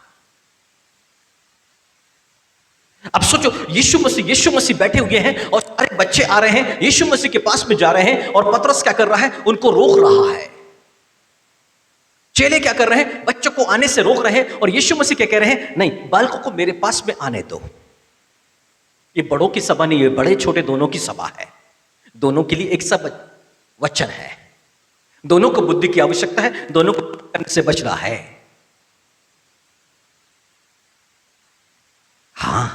अब सोचो, यीशु मसीह बैठे हुए हैं और सारे बच्चे आ रहे हैं, यीशु मसीह के पास में जा रहे हैं, और पतरस क्या कर रहा है? उनको रोक रहा है। चेले क्या कर रहे हैं? बच्चों को आने से रोक रहे हैं। और यीशु मसीह क्या कह रहे हैं? नहीं, बालकों को मेरे पास में आने दो। ये बड़ों की सभा नहीं है, बड़े छोटे दोनों की सभा है। दोनों के लिए एक सब वचन है, दोनों को बुद्धि की आवश्यकता है, दोनों को करने से बच रहा है। हां,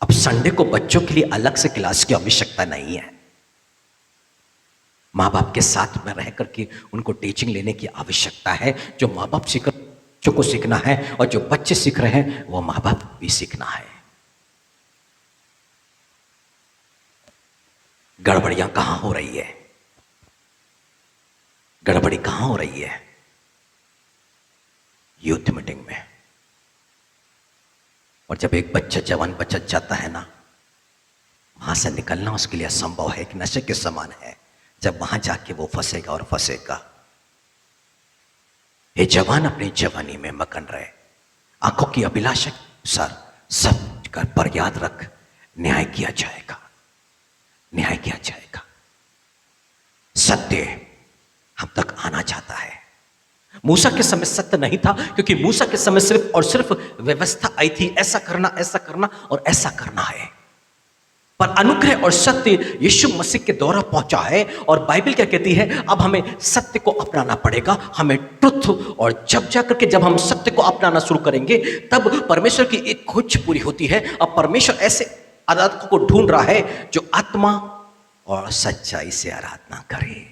अब संडे को बच्चों के लिए अलग से क्लास की आवश्यकता नहीं है। मां बाप के साथ में रह करके उनको टीचिंग लेने की आवश्यकता है। जो मां बाप सीख बच्चों को सीखना है, और जो बच्चे सीख रहे हैं वो मां बाप भी सीखना है। गड़बड़ियां कहां हो रही है? गड़बड़ी कहां हो रही है? यूथ मीटिंग में। और जब एक बच्चा, जवान बच्चा जाता है ना, वहां से निकलना उसके लिए असंभव है, एक नशे के समान है। जब वहां जाके वो फंसेगा और फंसेगा। ये जवान अपनी जवानी में मगन रहे, आंखों की अभिलाषा अनुसार सब कर, पर याद रख, न्याय किया जाएगा, न्याय किया जाएगा। सत्य हम तक आना चाहता है। मूसा के समय सत्य नहीं था, क्योंकि मूसा के समय सिर्फ और सिर्फ व्यवस्था आई थी, ऐसा करना और ऐसा करना है। पर अनुग्रह और सत्य यीशु मसीह के द्वारा पहुंचा है। और बाइबल क्या कहती है? अब हमें सत्य को अपनाना पड़ेगा, हमें ट्रुथ। और जब जाकर के जब हम सत्य को अपनाना शुरू करेंगे तब परमेश्वर की एक खोज पूरी होती है। अब परमेश्वर ऐसे आराधकों को ढूंढ रहा है जो आत्मा और सच्चाई से आराधना करे।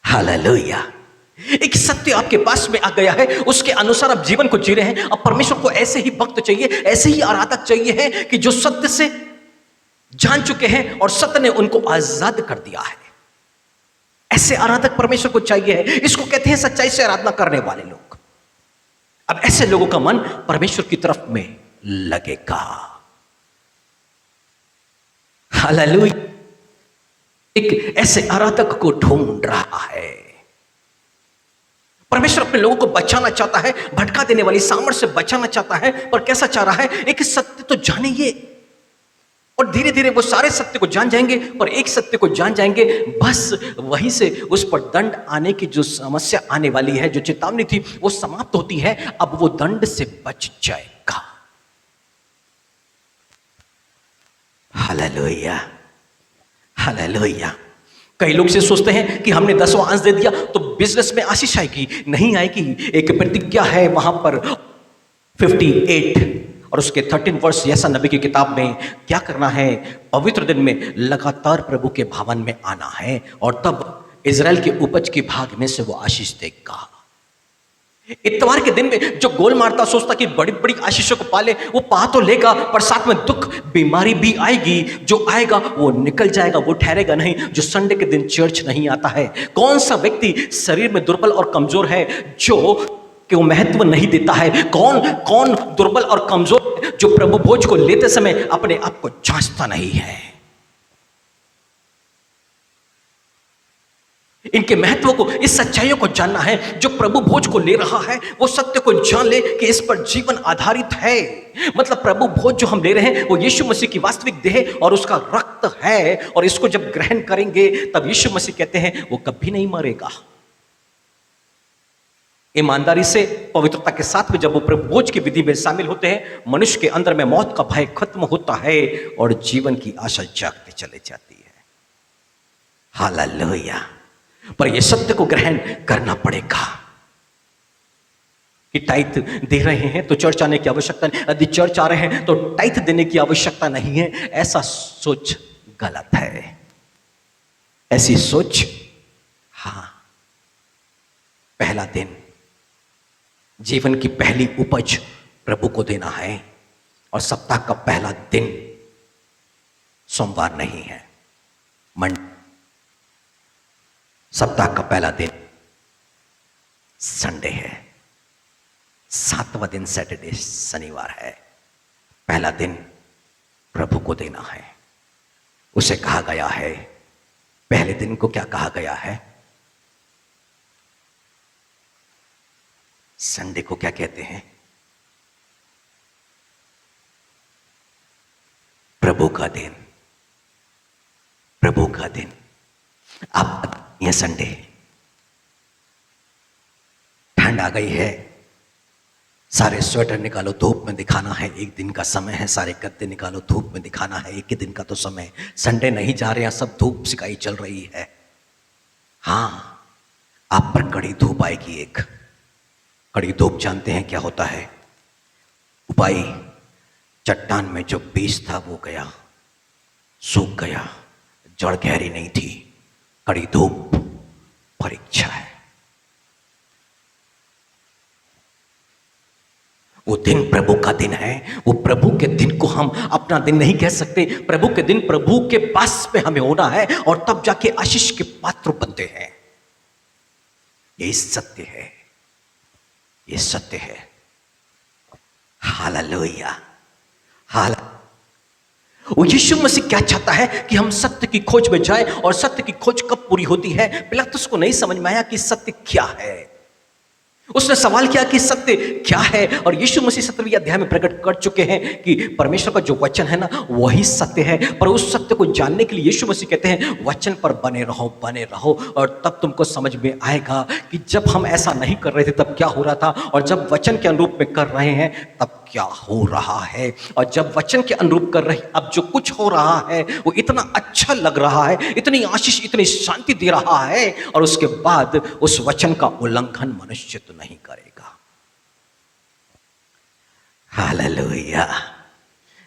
हालेलुया। एक सत्य आपके पास में आ गया है, उसके अनुसार आप जीवन को जी रहे हैं। अब परमेश्वर को ऐसे ही भक्त चाहिए, ऐसे ही आराधक चाहिए है कि जो सत्य से जान चुके हैं और सत्य ने उनको आजाद कर दिया है। ऐसे आराधक परमेश्वर को चाहिए है। इसको कहते हैं सच्चाई से आराधना करने वाले लोग। अब ऐसे लोगों का मन परमेश्वर की तरफ में लगेगा। हालेलुया। एक ऐसे आराधक को ढूंढ रहा है। परमेश्वर अपने लोगों को बचाना चाहता है, भटका देने वाली सामर्थ से बचाना चाहता है। पर कैसा चाह रहा है? एक सत्य तो जानिए, और धीरे धीरे वो सारे सत्य को जान जाएंगे। पर एक सत्य को जान जाएंगे, बस वहीं से उस पर दंड आने की जो समस्या आने वाली है, जो चेतावनी थी, वो समाप्त होती है। अब वो दंड से बच जाएगा। Hallelujah, hallelujah. कई लोग से सोचते हैं कि हमने 10वां अंश दे दिया तो बिजनेस में आशीष आएगी। नहीं आएगी। एक प्रतिज्ञा है वहां पर 58 और उसके 13 वर्ष, यसा नबी की किताब में क्या करना है? पवित्र दिन में लगातार प्रभु के भवन में आना है, और तब इजराइल के उपज के भाग में से वो आशीष देगा। इतवार के दिन में जो गोल मारता, सोचता कि बड़ी बड़ी आशीषों को पाले, वो पा तो लेगा, पर साथ में दुख बीमारी भी आएगी। जो आएगा वो निकल जाएगा, वो ठहरेगा नहीं। जो संडे के दिन चर्च नहीं आता है, कौन सा व्यक्ति शरीर में दुर्बल और कमजोर है जो कि वो महत्व नहीं देता है? कौन दुर्बल और कमजोर है जो प्रभु भोज को लेते समय अपने आप को जांचता नहीं है? इनके महत्व को, इस सच्चाइयों को जानना है। जो प्रभु भोज को ले रहा है वो सत्य को जान ले कि इस पर जीवन आधारित है। मतलब प्रभु भोज जो हम ले रहे हैं वो यीशु मसीह की वास्तविक देह और उसका रक्त है, और इसको जब ग्रहण करेंगे तब यीशु मसीह कहते हैं वो कभी नहीं मरेगा। ईमानदारी से, पवित्रता के साथ में जब वो प्रभु भोज की विधि में शामिल होते हैं, मनुष्य के अंदर में मौत का भय खत्म होता है और जीवन की आशा जागती चली जाती है। हालेलुया। पर यह सत्य को ग्रहण करना पड़ेगा कि टाइथ दे रहे हैं तो चर्च आने की आवश्यकता नहीं, यदि चर्च आ रहे हैं तो टाइथ देने की आवश्यकता नहीं है। ऐसा सोच गलत है। ऐसी सोच, हां, पहला दिन, जीवन की पहली उपज प्रभु को देना है, और सप्ताह का पहला दिन सोमवार नहीं है, सप्ताह का पहला दिन संडे है, 7वां दिन सैटरडे शनिवार है। पहला दिन प्रभु को देना है। उसे कहा गया है, पहले दिन को क्या कहा गया है? संडे को क्या कहते हैं? प्रभु का दिन। प्रभु का दिन। अब यह संडे, ठंड आ गई है, सारे स्वेटर निकालो, धूप में दिखाना है, एक दिन का समय है, सारे गद्दे निकालो, धूप में दिखाना है, एक ही दिन का तो समय। संडे नहीं जा रहे हैं, सब धूप सिकाई चल रही है। हां, आप पर कड़ी धूप आएगी। एक कड़ी धूप जानते हैं क्या होता है? उपाई, चट्टान में जो बीज था वो गया, सूख गया, जड़ गहरी नहीं थी। कड़ी धूप परीक्षा है। वो दिन प्रभु का दिन है। वो प्रभु के दिन को हम अपना दिन नहीं कह सकते। प्रभु के दिन प्रभु के पास में हमें होना है, और तब जाके आशीष के पात्र बनते हैं। ये सत्य है, ये सत्य है। Hallelujah, hallelujah. वो यीशु मसीह क्या चाहता है कि हम सत्य की खोज में जाएं, और सत्य की खोज कब पूरी होती है? पिलातुस को नहीं समझ में आया कि सत्य क्या है। उसने सवाल किया कि सत्य क्या है, और यीशु मसीह 17वें अध्याय में प्रकट कर चुके हैं कि परमेश्वर का जो वचन है ना, वही सत्य है। पर उस सत्य को जानने के लिए यीशु मसीह कहते हैं वचन पर बने रहो, बने रहो, और तब तुमको समझ में आएगा कि जब हम ऐसा नहीं कर रहे थे तब क्या हो रहा था, और जब वचन के अनुरूप में कर रहे हैं तब क्या हो रहा है। और जब वचन के अनुरूप कर रहे, अब जो कुछ हो रहा है वो इतना अच्छा लग रहा है, इतनी आशीष, इतनी शांति दे रहा है, और उसके बाद उस वचन का उल्लंघन मनुष्य तो नहीं करेगा। Hallelujah,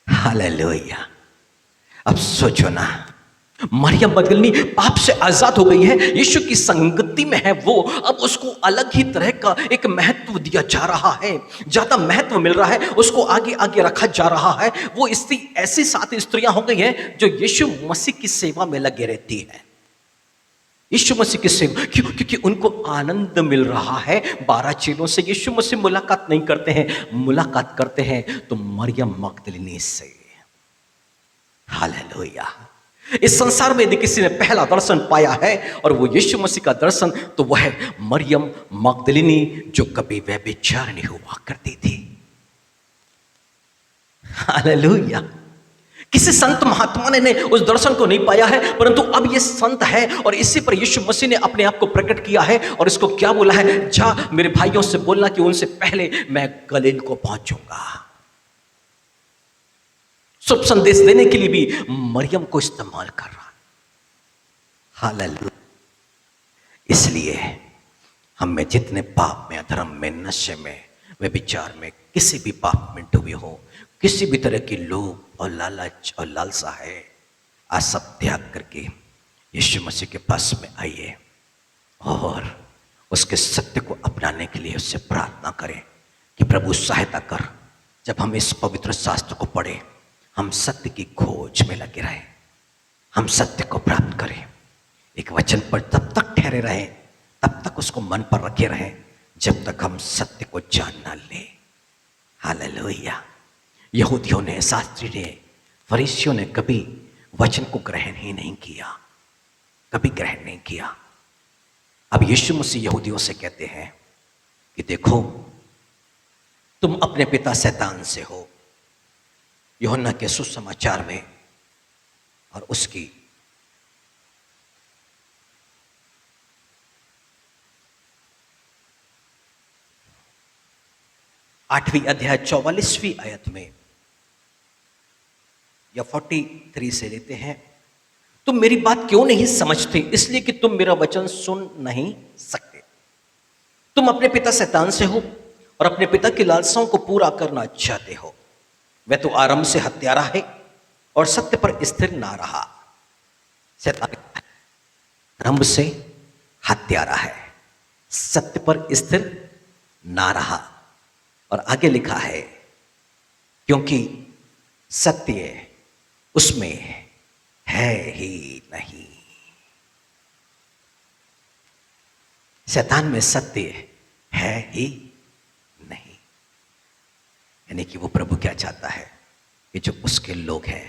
hallelujah. अब सोचो ना, मरियम मगदलिनी पाप से आजाद हो गई है, यीशु की संगति में है वो। अब उसको अलग ही तरह का एक महत्व दिया जा रहा है, ज्यादा महत्व मिल रहा है, उसको आगे आगे रखा जा रहा है। वो स्त्री, ऐसी 7 स्त्रियां हो गई हैं जो यीशु मसीह की सेवा में लगे रहती है। यीशु मसीह की सेवा क्यों? क्योंकि उनको आनंद मिल रहा है। 12 चेलों से यीशु मसीह मुलाकात नहीं करते हैं, मुलाकात करते हैं तो मरियम मगदलिनी से। हालेलुया। इस संसार में यदि किसी ने पहला दर्शन पाया है और वो यीशु मसीह का दर्शन, तो वह है मरियम मगदलिनी, जो कभी व्यभिचारिणी हुआ करती थी। हालेलुया। किसी संत महात्मा ने उस दर्शन को नहीं पाया है, परंतु अब ये संत है, और इसी पर यीशु मसीह ने अपने आप को प्रकट किया है, और इसको क्या बोला है? जा मेरे भाइयों से बोलना कि उनसे पहले मैं गलील को पहुंचूंगा। शुभ संदेश देने के लिए भी मरियम को इस्तेमाल कर रहा है। हालेलुया। इसलिए हम में जितने पाप में, अधर्म में, नशे में, व्यभिचार में, किसी भी पाप में डूबे हो, किसी भी तरह की लोभ और लालच और लालसा है, आज सब त्याग करके यीशु मसीह के पास में आइए और उसके सत्य को अपनाने के लिए उससे प्रार्थना करें कि प्रभु सहायता कर। जब हम इस पवित्र शास्त्र को पढ़ें, हम सत्य की खोज में लगे रहें, हम सत्य को प्राप्त करें। एक वचन पर तब तक ठहरे रहें, तब तक उसको मन पर रखे रहें, जब तक हम सत्य को जान ना लें। हालेलुया। यहूदियों ने, शास्त्री ने, फरीसियों ने कभी वचन को ग्रहण ही नहीं किया, कभी ग्रहण नहीं किया। अब यीशु मसीह यहूदियों से कहते हैं कि देखो, तुम अपने पिता शैतान से हो। यूहन्ना के सुसमाचार में और उसकी 8वीं अध्याय 44वीं आयत में या 43 से लेते हैं। तुम मेरी बात क्यों नहीं समझते? इसलिए कि तुम मेरा वचन सुन नहीं सकते। तुम अपने पिता शैतान से हो और अपने पिता की लालसाओं को पूरा करना चाहते हो। वह तो आरंभ से हत्यारा है और सत्य पर स्थिर ना रहा। शैतान आरंभ से हत्यारा है, सत्य पर स्थिर ना रहा। और आगे लिखा है, क्योंकि सत्य उसमें है ही नहीं। शैतान में सत्य है ही नहीं। यानी कि वो प्रभु क्या चाहता है कि जो उसके लोग हैं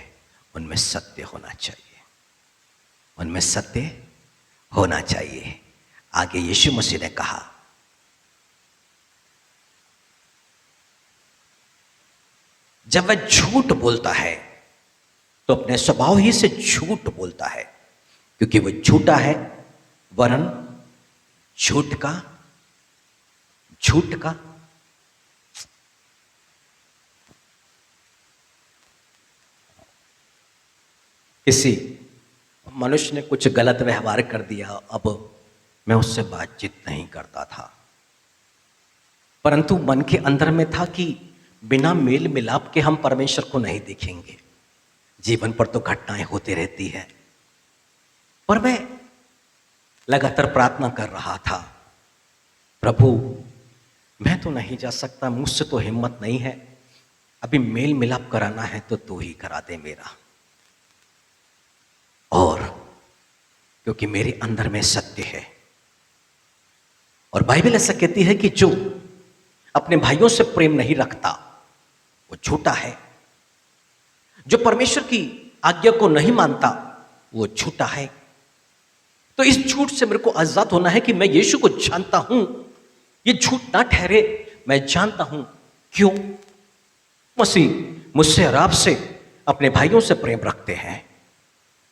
उनमें सत्य होना चाहिए, उनमें सत्य होना चाहिए। आगे यीशु मसीह ने कहा, जब वह झूठ बोलता है तो अपने स्वभाव ही से झूठ बोलता है, क्योंकि वह झूठा है, वरन झूठ का किसी मनुष्य ने कुछ गलत व्यवहार कर दिया, अब मैं उससे बातचीत नहीं करता था, परंतु मन के अंदर में था कि बिना मेल मिलाप के हम परमेश्वर को नहीं देखेंगे। जीवन पर तो घटनाएं होती रहती है, पर मैं लगातार प्रार्थना कर रहा था, प्रभु मैं तो नहीं जा सकता, मुझसे तो हिम्मत नहीं है, अभी मेल मिलाप कराना है तो तू ही करा दे मेरा। और क्योंकि मेरे अंदर में सत्य है, और बाइबल ऐसा कहती है कि जो अपने भाइयों से प्रेम नहीं रखता वो झूठा है, जो परमेश्वर की आज्ञा को नहीं मानता वो झूठा है। तो इस झूठ से मेरे को आजाद होना है कि मैं यीशु को जानता हूं, ये झूठ ना ठहरे, मैं जानता हूं क्यों मसीह मुझसे और आपसे अपने भाइयों से प्रेम रखते हैं,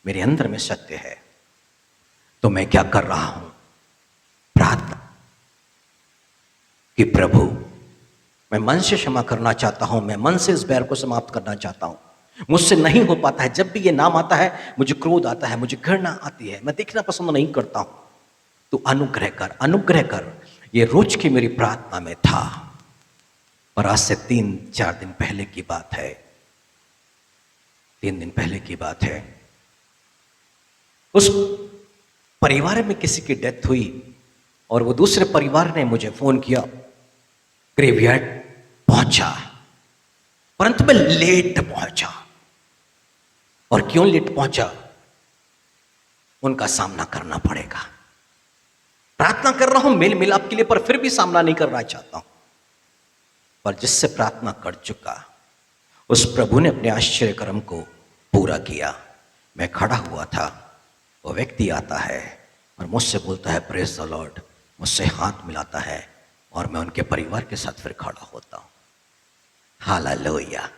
मेरे अंदर में सत्य है। तो मैं क्या कर रहा हूं? प्रार्थना कि प्रभु मैं मन से क्षमा करना चाहता हूं, मैं मन से इस बैर को समाप्त करना चाहता हूं, मुझसे नहीं हो पाता है, जब भी ये नाम आता है मुझे क्रोध आता है, मुझे घृणा आती है, मैं देखना पसंद नहीं करता हूं। तो अनुग्रह कर। ये रोज की मेरी प्रार्थना में था। और आज से 3-4 दिन पहले की बात है, 3 दिन पहले की बात है, उस परिवार में किसी की डेथ हुई और वो दूसरे परिवार ने मुझे फोन किया, ग्रेवयार्ड पहुंचा, परंतु मैं लेट पहुंचा। और क्यों लेट पहुंचा? उनका सामना करना पड़ेगा। प्रार्थना कर रहा हूं मेल मिलाप के लिए, पर फिर भी सामना नहीं करना चाहता हूं। पर जिससे प्रार्थना कर चुका, उस प्रभु ने अपने आश्चर्य कर्म को पूरा किया। मैं खड़ा हुआ था, वो व्यक्ति आता है और मुझसे बोलता है प्रेज द लॉर्ड, मुझसे हाथ मिलाता है और मैं उनके परिवार के साथ फिर खड़ा होता हूं। हालेलुया।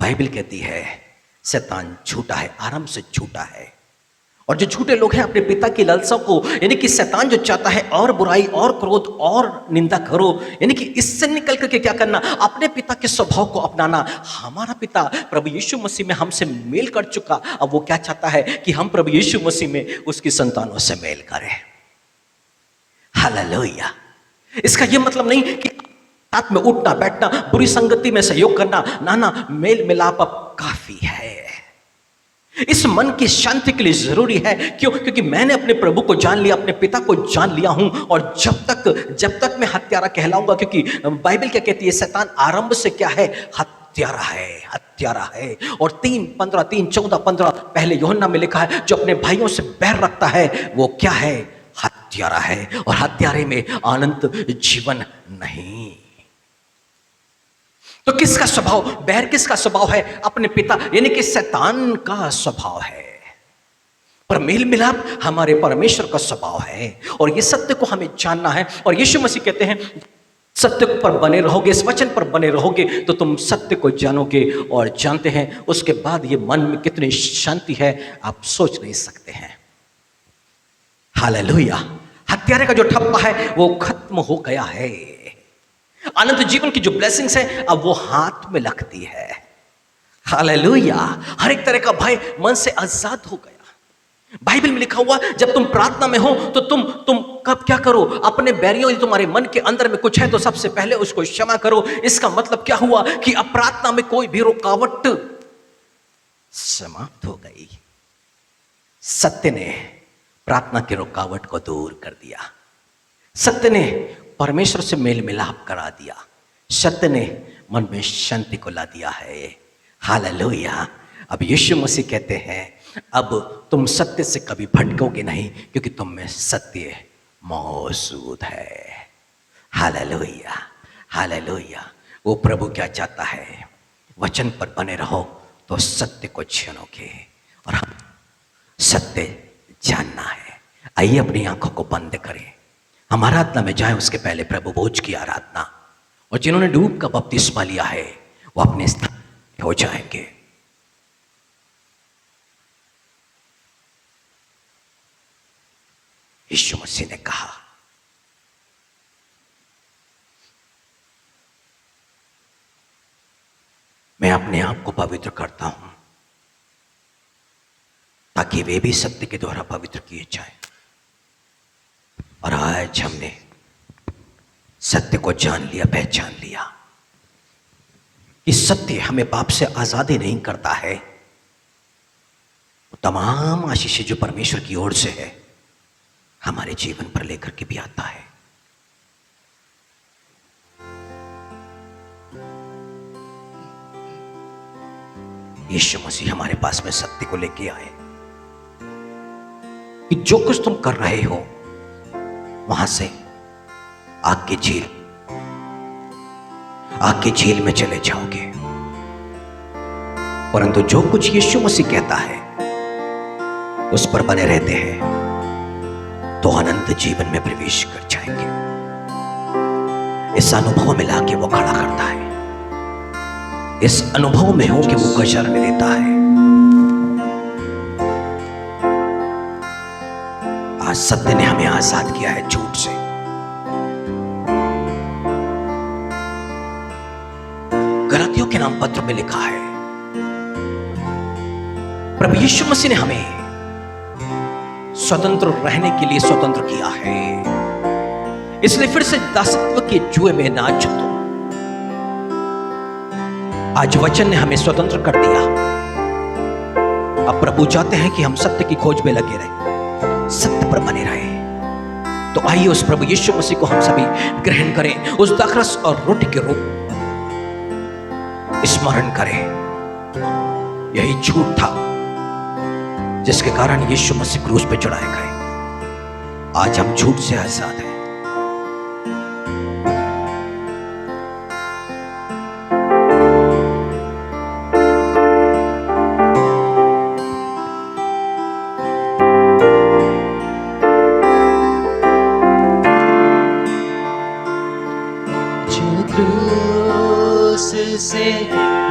बाइबल कहती है शैतान झूठा है, आरंभ से झूठा है, और जो झूठे लोग हैं अपने पिता की लालसा को, यानी कि शैतान जो चाहता है और बुराई और क्रोध और निंदा करो, यानी कि इससे निकल करके क्या करना? अपने पिता के स्वभाव को अपनाना। हमारा पिता प्रभु यीशु मसीह में हमसे मेल कर चुका, अब वो क्या चाहता है कि हम प्रभु यीशु मसीह में उसकी संतानों से मेल करें। हालेलुया। इसका यह मतलब नहीं कि साथ में उठना बैठना, बुरी संगति में सहयोग करना, ना, मेल मिलाप अब काफी है। इस मन की शांति के लिए जरूरी है। क्यों? क्योंकि मैंने अपने प्रभु को जान लिया, अपने पिता को जान लिया हूं, और जब तक मैं हत्यारा कहलाऊंगा, क्योंकि बाइबल क्या कहती है? शैतान आरंभ से क्या है? हत्यारा है। और 3:14 पहले यूहन्ना में लिखा है, जो अपने भाइयों से बैर रखता है वो क्या है? हत्यारा है, और हत्यारे में अनंत जीवन नहीं। तो किसका स्वभाव? बैर किसका स्वभाव है? अपने पिता, यानी कि शैतान का स्वभाव है। पर मेल मिलाप हमारे परमेश्वर का स्वभाव है और ये सत्य को हमें जानना है। और यीशु मसीह कहते हैं सत्य पर बने रहोगे, इस वचन पर बने रहोगे तो तुम सत्य को जानोगे और जानते हैं उसके बाद ये मन में कितनी शांति है आप सोच नहीं सकते हैं। हालेलुया। हत्यारे का जो ठप्पा है वो खत्म हो गया है। अनंत जीवन की जो ब्लेसिंग्स है अब वो हाथ में लगती है। हालेलुया। हर एक तरह का भय मन से आजाद हो गया। बाइबल में लिखा हुआ जब तुम प्रार्थना में हो तो तुम कब क्या करो, अपने बैरियों यदि तुम्हारे मन के अंदर में कुछ है तो सबसे पहले उसको क्षमा करो। इसका मतलब क्या हुआ कि अब प्रार्थना में कोई भी रुकावट समाप्त हो गई। सत्य ने प्रार्थना की रुकावट को दूर कर दिया। सत्य ने परमेश्वर से मेल मिलाप करा दिया। सत्य ने मन में शांति को ला दिया है। हालेलुया। अब यीशु मसीह कहते हैं अब तुम सत्य से कभी भटकोगे नहीं क्योंकि तुम में सत्य मौजूद है। हालेलुया। हालेलुया। वो प्रभु क्या चाहता है, वचन पर बने रहो तो सत्य को जानोगे और हम सत्य जानना है। आइए अपनी आंखों को बंद करें, हम आराधना में जाएं। उसके पहले प्रभु भोज की आराधना, और जिन्होंने डूब का बपतिस्मा लिया है वो अपने स्थान हो जाएंगे। यीशु मसीह ने कहा मैं अपने आप को पवित्र करता हूं ताकि वे भी सत्य के द्वारा पवित्र किए जाएं। और आज हमने सत्य को जान लिया, पहचान लिया कि सत्य हमें पाप से आजादी नहीं करता है। तमाम आशीष जो परमेश्वर की ओर से है हमारे जीवन पर लेकर के भी आता है। यीशु मसीह हमारे पास में सत्य को लेके आए कि जो कुछ तुम कर रहे हो वहां से आग की झील में चले जाओगे, परंतु जो कुछ यीशु मसीह कहता है उस पर बने रहते हैं तो अनंत जीवन में प्रवेश कर जाएंगे। इस अनुभव में लाके वो खड़ा करता है, इस अनुभव में हो कि वो गजर में देता है। आज सत्य ने हमें आजाद किया है झूठ से। गलातियों के नाम पत्र में लिखा है प्रभु यीशु मसीह ने हमें स्वतंत्र रहने के लिए स्वतंत्र किया है, इसलिए फिर से दासत्व के जुए में ना छूटो। आज वचन ने हमें स्वतंत्र कर दिया। अब प्रभु चाहते हैं कि हम सत्य की खोज में लगे रहें, सत्य पर बने रहें। तो आइए उस प्रभु यीशु मसीह को हम सभी ग्रहण करें, उस दाखरस और रोटी के रूप स्मरण करें। यही झूठ था जिसके कारण यीशु मसीह क्रूस पे चढ़ाए गए। आज हम झूठ से आजाद हैं। जो क्रूस से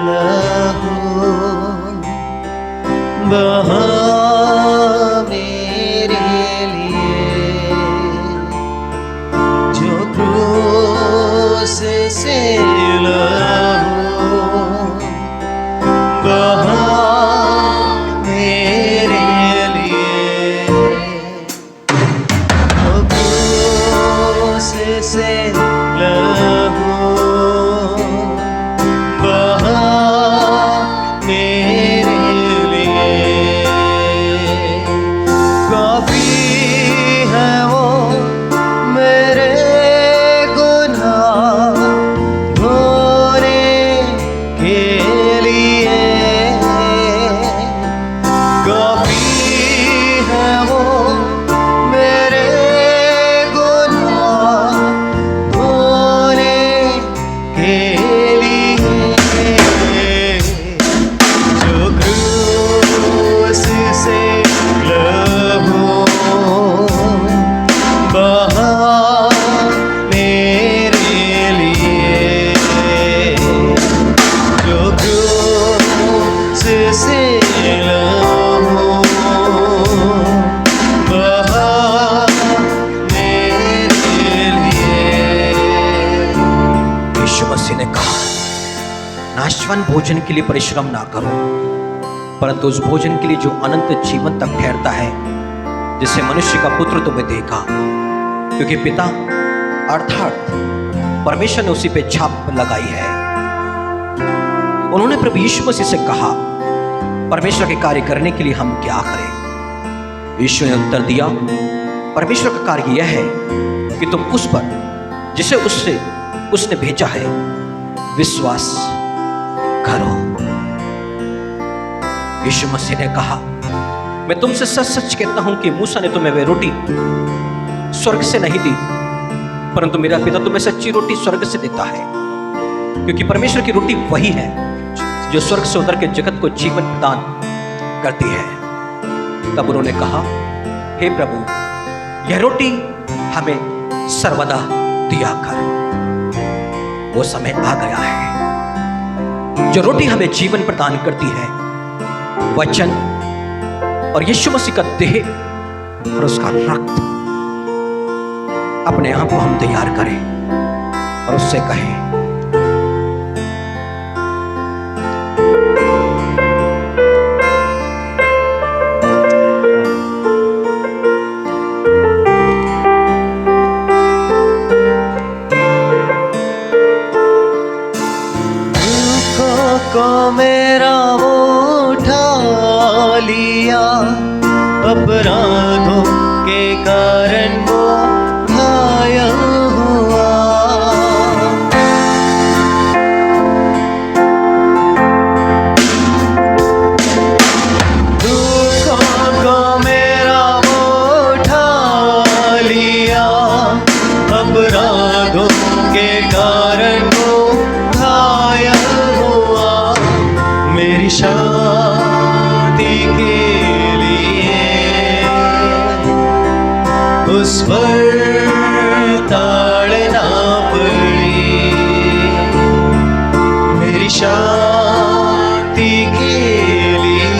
लहू बहा मेरे लिए, जो क्रूस से लहू बहा मेरे लिए, जो क्रूस से लहू बहा मेरे लिए, से लहू बहा मेरे लिए। यीशु मसीह ने कहा, नाशवान भोजन के लिए परिश्रम ना करो, परंतु उस भोजन के लिए जो अनंत जीवन तक ठहरता है, जिसे मनुष्य का पुत्र तुम्हें देगा, क्योंकि पिता अर्थात परमेश्वर ने उसी पे छाप लगाई है। उन्होंने प्रभु यीशु मसीह से कहा, परमेश्वर के कार्य करने के लिए हम क्या करें? यीशु ने उत्तर दिया, परमेश्वर का कार्य यह है कि तुम उस पर जिसे उसने भेजा है विश्वास करो। यीशु मसीह ने कहा, मैं तुमसे सच सच कहता हूं कि मूसा ने तुम्हें वह रोटी स्वर्ग से नहीं दी, परंतु मेरा पिता तुम्हें सच्ची रोटी स्वर्ग से देता है, क्योंकि परमेश्वर की रोटी वही है जो स्वर्ग से उतर के जगत को जीवन प्रदान करती है। तब उन्होंने कहा, हे प्रभु, यह रोटी हमें सर्वदा दिया कर। वो समय आ गया है जो रोटी हमें जीवन प्रदान करती है, वचन और यीशु मसीह का देह और उसका रक्त। अपने आप को हम तैयार करें और उससे कहें, को मेरा वो उठा लिया, अपराधों के कारण वो घायल हुआ। दुखों को मेरा वो उठा लिया, अपराधों के कारण वो घायल हुआ। मेरी शांति के लिए उस पर ताड़ना पड़ी। मेरी शांति के लिए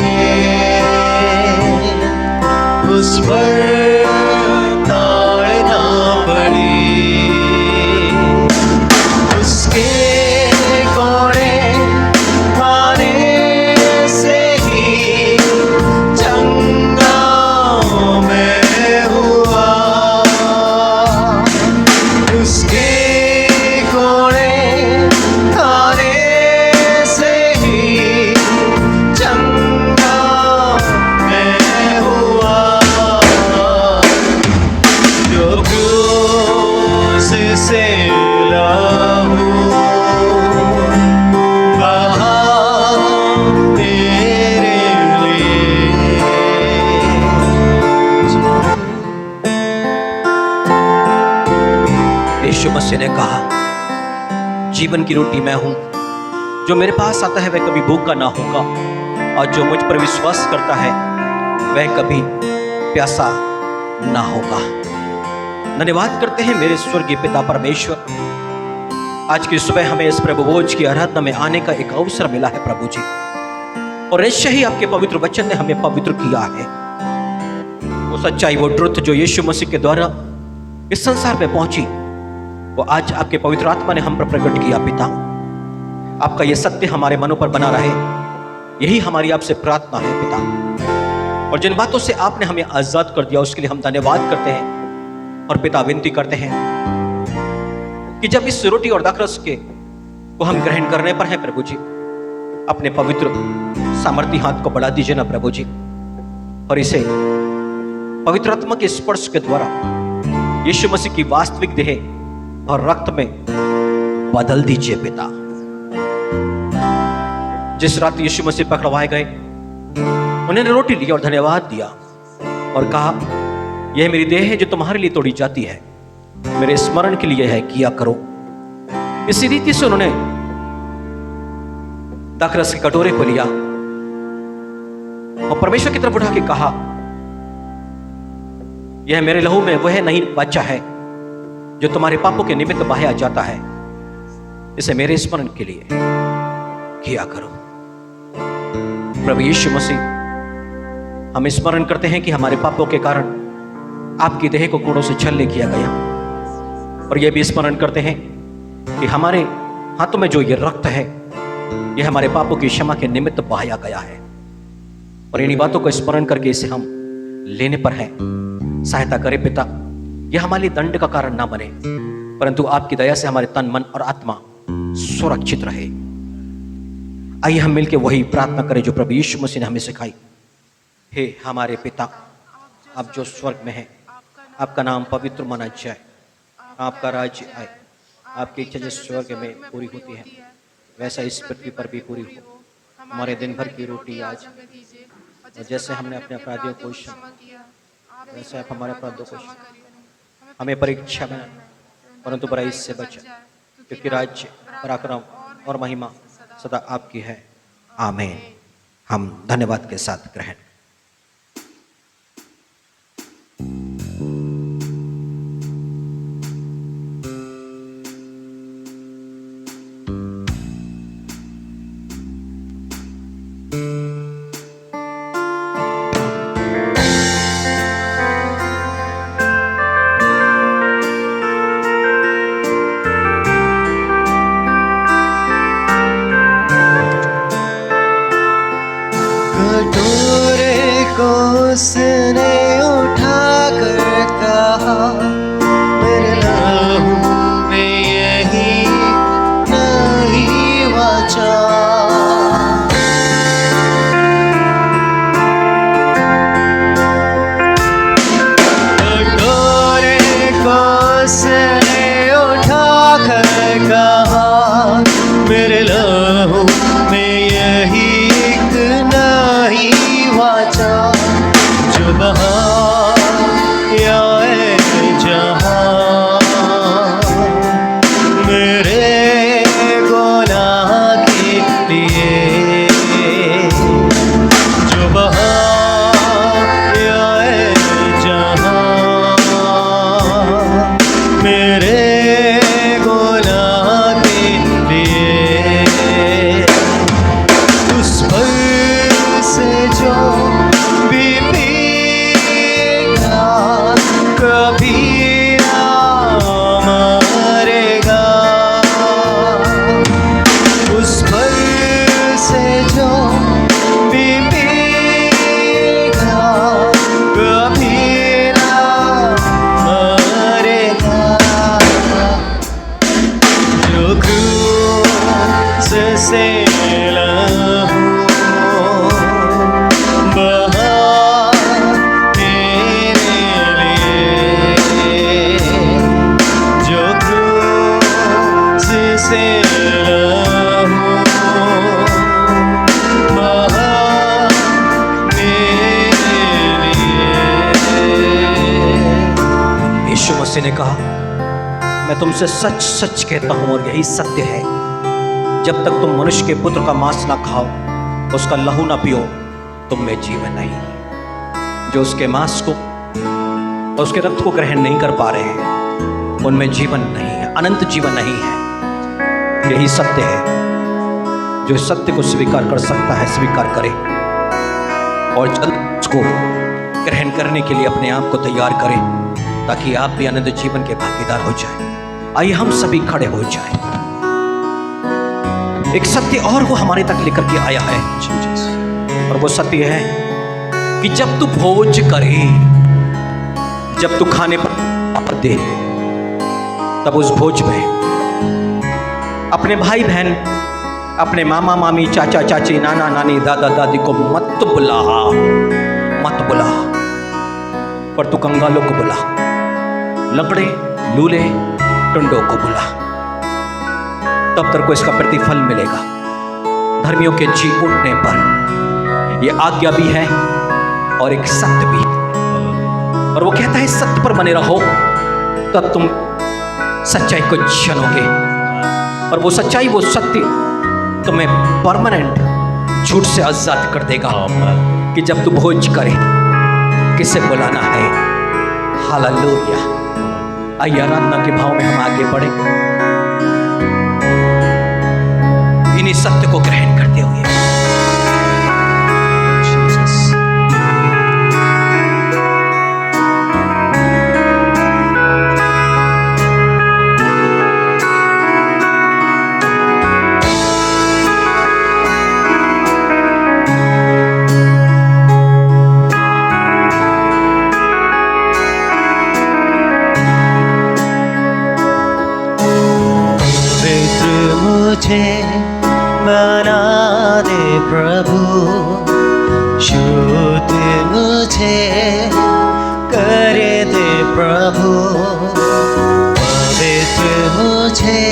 उस पर ताड़ना पड़ी। उसके कोड़े खाने से ही चंगा मैं हुआ। उसके कोड़े खाने से ही चंगा मैं हुआ। जो क्रूस से लहू बहा तेरे लिए। यीशु मसीह ने कहा, जीवन की रोटी मैं हूं, जो मेरे पास आता है वह कभी भूखा ना होगा, और जो मुझ पर विश्वास करता है वह कभी प्यासा ना होगा। धन्यवाद करते हैं मेरे स्वर्गीय पिता परमेश्वर, आज की सुबह हमें इस प्रभु भोज की आराधना में आने का एक अवसर मिला है प्रभु जी, और निश्चय ही आपके पवित्र वचन ने हमें पवित्र किया है। वो सच्चाई, वो ट्रुथ जो यीशु मसीह के द्वारा इस संसार में पहुंची, वो आज आपके पवित्र आत्मा ने हम पर प्रकट किया। पिता, आपका यह सत्य हमारे मनों पर बना रहे, यही हमारी आपसे प्रार्थना है पिता। और जिन बातों से आपने हमें आजाद कर दिया उसके लिए हम धन्यवाद करते हैं। और पिता, विनती करते हैं कि जब इस रोटी और दाखरस के को हम ग्रहण करने पर हैं प्रभु जी, अपने पवित्र सामर्थी हाथ को बढ़ा दीजिए ना प्रभु जी, और इसे पवित्र आत्मा के स्पर्श के द्वारा यीशु मसीह की वास्तविक देह और रक्त में बदल दीजिए पिता। जिस रात यीशु मसीह पकड़वाए गए, उन्होंने रोटी ली और धन्यवाद दिया और कहा, यह मेरी देह है जो तुम्हारे लिए तोड़ी जाती है, मेरे स्मरण के लिए है किया करो। इसी रीति से उन्होंने दाखरस के कटोरे को लिया और परमेश्वर की तरफ उठा के कहा, यह मेरे लहू में वह नहीं बच्चा है जो तुम्हारे पापों के निमित्त बहाया जाता है, इसे मेरे स्मरण के लिए किया करो। प्रभु यीशु मसीह, हम स्मरण करते हैं कि हमारे पापों के कारण आपकी देह को कोड़ों से छलनी किया गया, और यह भी स्मरण करते हैं कि हमारे हाथों में जो ये रक्त है यह हमारे पापों की क्षमा के निमित्त बहाया गया है। और इन्हीं बातों को स्मरण करके इसे हम लेने पर है। सहायता करे पिता, यह हमारे दंड का कारण ना बने, परंतु आपकी दया से हमारे तन, मन और आत्मा सुरक्षित रहे। आइए हम मिलकर वही प्रार्थना करें जो प्रभु यीशु मसीह ने हमें सिखाई। हे हमारे पिता, आप जो स्वर्ग में हैं, आपका नाम पवित्र माना जाए, आपका राज्य आए, आपकी इच्छा जैसे स्वर्ग में पूरी होती है वैसा इस पृथ्वी पर भी पूरी हो। हमारे दिन भर की रोटी आज, और जैसे हमने अपने अपराधियों को क्षमा किया वैसे आप हमारे अपराधों को क्षमा। हमें परीक्षा में परंतु बुराई से बचा, क्योंकि राज्य, पराक्रम और महिमा सदा आपकी है। आमीन। हम धन्यवाद के साथ ग्रहण। उसने उठा कर कहा, मेरे लहू में यही नहीं बचा। कटोरे को उसने उठा कर कहा, मेरे लहू में यही नहीं बचा। जो बहाया जहाँ मेरे गुनाह के लिए, जो बहाया जहाँ मेरे गुनाह के लिए, उस पर से जो कभी ना मरेगा, उस पर से जो भी पीगा कभी ना मरेगा। जो क्रूस से लहू ने कहा, मैं तुमसे सच सच कहता हूं और यही सत्य है, जब तक तुम मनुष्य के पुत्र का मांस ना खाओ, उसका लहू ना पियो, तुम में जीवन नहीं। जो उसके मांस को और उसके रक्त को ग्रहण नहीं कर पा रहे हैं, उनमें जीवन नहीं है, अनंत जीवन नहीं है। यही सत्य है। जो सत्य को स्वीकार कर सकता है स्वीकार करे, और जल्द उसको ग्रहण करने के लिए अपने आप को तैयार करें, ताकि आप भी अनंत जीवन के भागीदार हो जाएं। आइए हम सभी खड़े हो जाएं। एक सत्य और वो हमारे तक लेकर के आया है, और वो सत्य है कि जब तू भोज करे, जब तू खाने पर दे, तब उस भोज में अपने भाई बहन, अपने मामा मामी, चाचा चाची, नाना नानी, दादा दादी को मत बुला, मत बुला, पर तू कंगालों को बुला, लंगड़े, लूले, टुंडों को बुला, तब तेरे को इसका प्रतिफल मिलेगा धर्मियों के जी उठने पर। यह आज्ञा भी है और एक सत्य भी, और वो कहता है सत्य पर बने रहो, तब तुम सच्चाई को जानोगे, और वो सच्चाई, वो सत्य तुम्हें परमानेंट झूठ से आजाद कर देगा। कि जब तू भोज करे, किसे बुलाना है। हालेलुया। आइए आराधना के भाव में हम आगे बढ़े, इन्हीं सत्य को ग्रहण करते हुए। दे प्रभु, शुद्ध मुझे कर दे प्रभु, पवित्र मुझे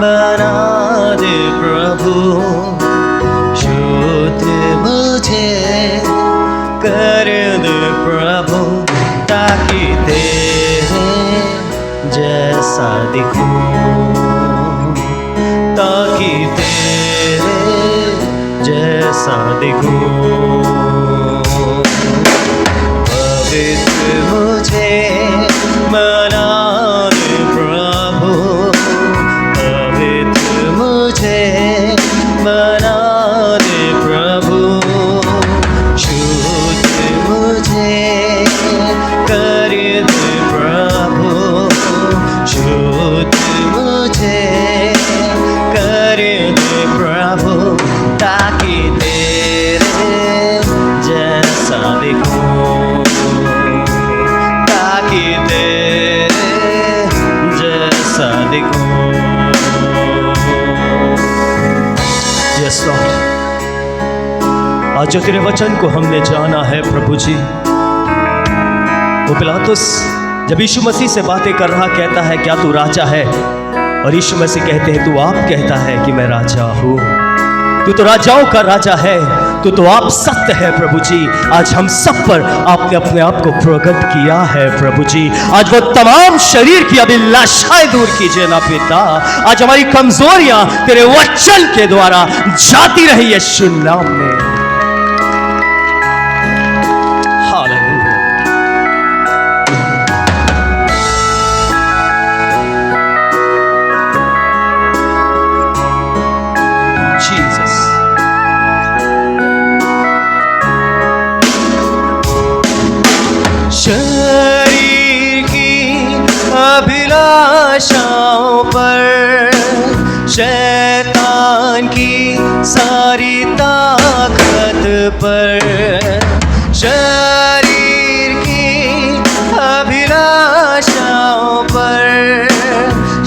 बना दे प्रभु, शुद्ध मुझे कर दे प्रभु, ताकि तेरे जैसा दिखूं, ताकि तेरे जैसा दिखूं। पवित्र मुझे बना दे प्रभु, पवित्र मुझे बना दे प्रभु, शुद्ध मुझे कर दे प्रभु, शुद्ध मुझे कर दे प्रभु, ताकि तेरे जैसा दिखूं, ताकि तेरे जैसा दिखूं। यस लॉर्ड, आज जो तेरे वचन को हमने जाना है प्रभु जी, वो पिलातुस जब यीशु मसीह से बातें कर रहा कहता है क्या तू राजा है, और यीशु मसीह कहते हैं तू आप कहता है कि मैं राजा हूँ, तू तो राजाओं का राजा है, तू तो आप सत्य है प्रभु जी। आज हम सब पर आपने अपने आप को प्रकट किया है प्रभु जी। आज वो तमाम शरीर की अभिलाषाएं दूर कीजिए ना पिता, आज हमारी कमजोरियां तेरे वचन के द्वारा जाती रही यीशु नाम में। हालेलुया। जीसस, शरीर की अभिलाषाओं पर शैतान की सारी ताकत पर, शरीर की अभिलाषाओं पर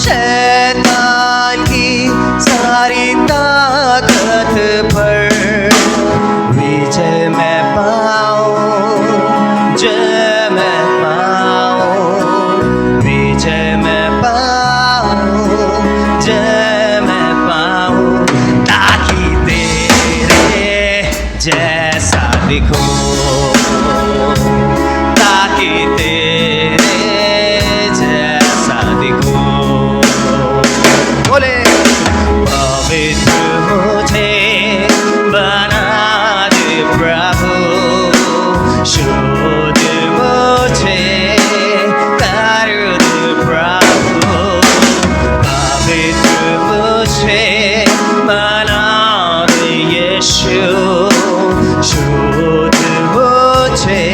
शैतान की सारी ताकत पर विजय मैं पाऊं, जय मैं पाऊं, विजय मैं पाऊं, जय मैं पाऊं, ताकि तेरे जैसा दिखूं, ताकि तेरे जैसा दिखूं। बोले पवित्र मुझे बना दे प्रभु, शुद्ध मुझे कर दे प्रभु, पवित्र मुझे बना दे यीशु, शुद्ध मुझे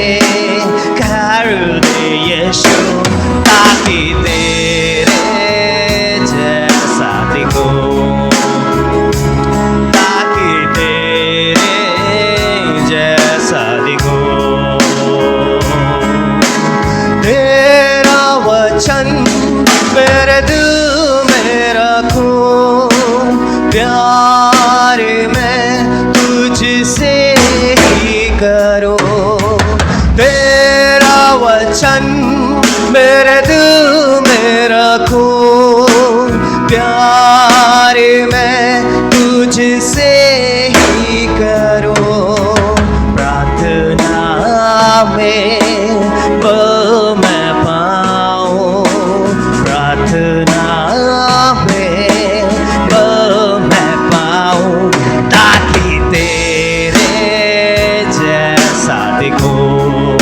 कर दे यीशु, ताकि तेरे जैसा दिखूं, ताकि तेरे जैसा दिखूं। तेरा वचन मेरे दिल में रखूं, प्यार मैं तुझसे ही करूं, तेरा वचन मेरे दिल में रखूं, प्यार मैं तुझसे ही करूं, प्रार्थना में बल मैं पाऊं, प्रार्थना में बल मैं पाऊं, ताकि तेरे जैसा दिखूं,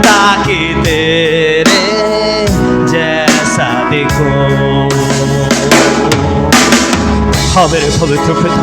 ताकि तेरे जैसा दिखूं। हाँ मेरे पवित्र पिता,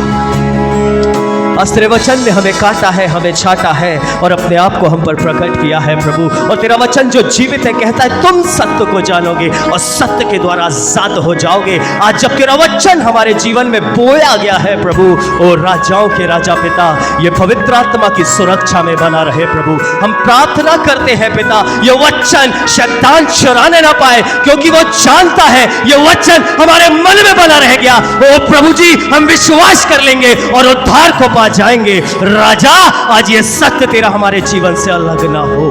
आज तेरे वचन ने हमें काटा है, हमें छाटा है और अपने आप को हम पर प्रकट किया है प्रभु। और तेरा वचन जो जीवित है कहता है तुम सत्य को जानोगे और सत्य के द्वारा आजाद हो जाओगे। आज जब तेरा वचन हमारे जीवन में बोया गया है प्रभु, ओ राजाओं के राजा पिता, ये पवित्र आत्मा की सुरक्षा में बना रहे प्रभु। हम प्रार्थना करते हैं पिता, ये वचन शैतान चुराने ना पाए, क्योंकि वो जानता है ये वचन हमारे मन में बना रह गया। ओ प्रभु जी, हम विश्वास कर लेंगे और उद्धार को पा जाएंगे। राजा, आज ये सत्य तेरा हमारे जीवन से अलग ना हो।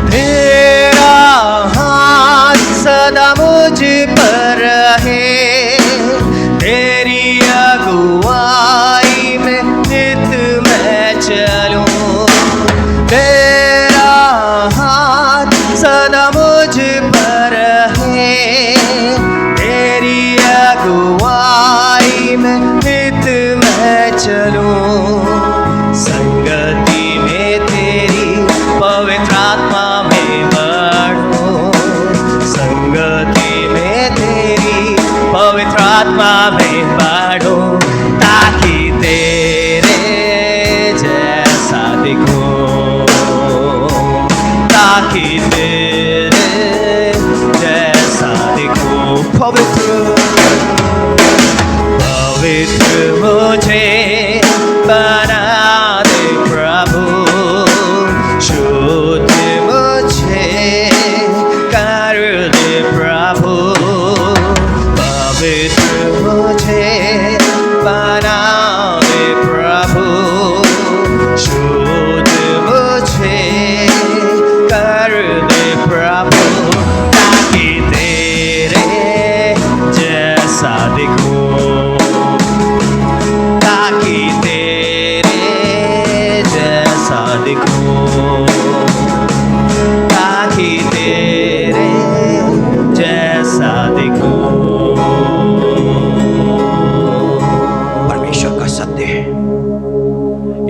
तेरा हाथ सदा मुझ पर रहे, तेरी अगुवाई में नित मैं चलूं। तेरा हाथ सदा मुझ पर रहे, तेरी अगुवाई में नित मैं चलूं। संगति में तेरी पवित्र आत्मा में बढ़ूं, संगति में तेरी पवित्र आत्मा में बढ़ूं, ताकि तेरे जैसा दिखूं, ताकि तेरे जैसा दिखूं। पवित्र मुझे बना दे प्रभु, शुद्ध मुझे कर दे प्रभु। पवित्र मुझे बना दे प्रभु, शुद्ध मुझे कर दे प्रभु, ताकि तेरे जैसा दिखूं, ताकि तेरे जैसा दिखूं, ताकि तेरे जैसा दिखूं। परमेश्वर का सत्य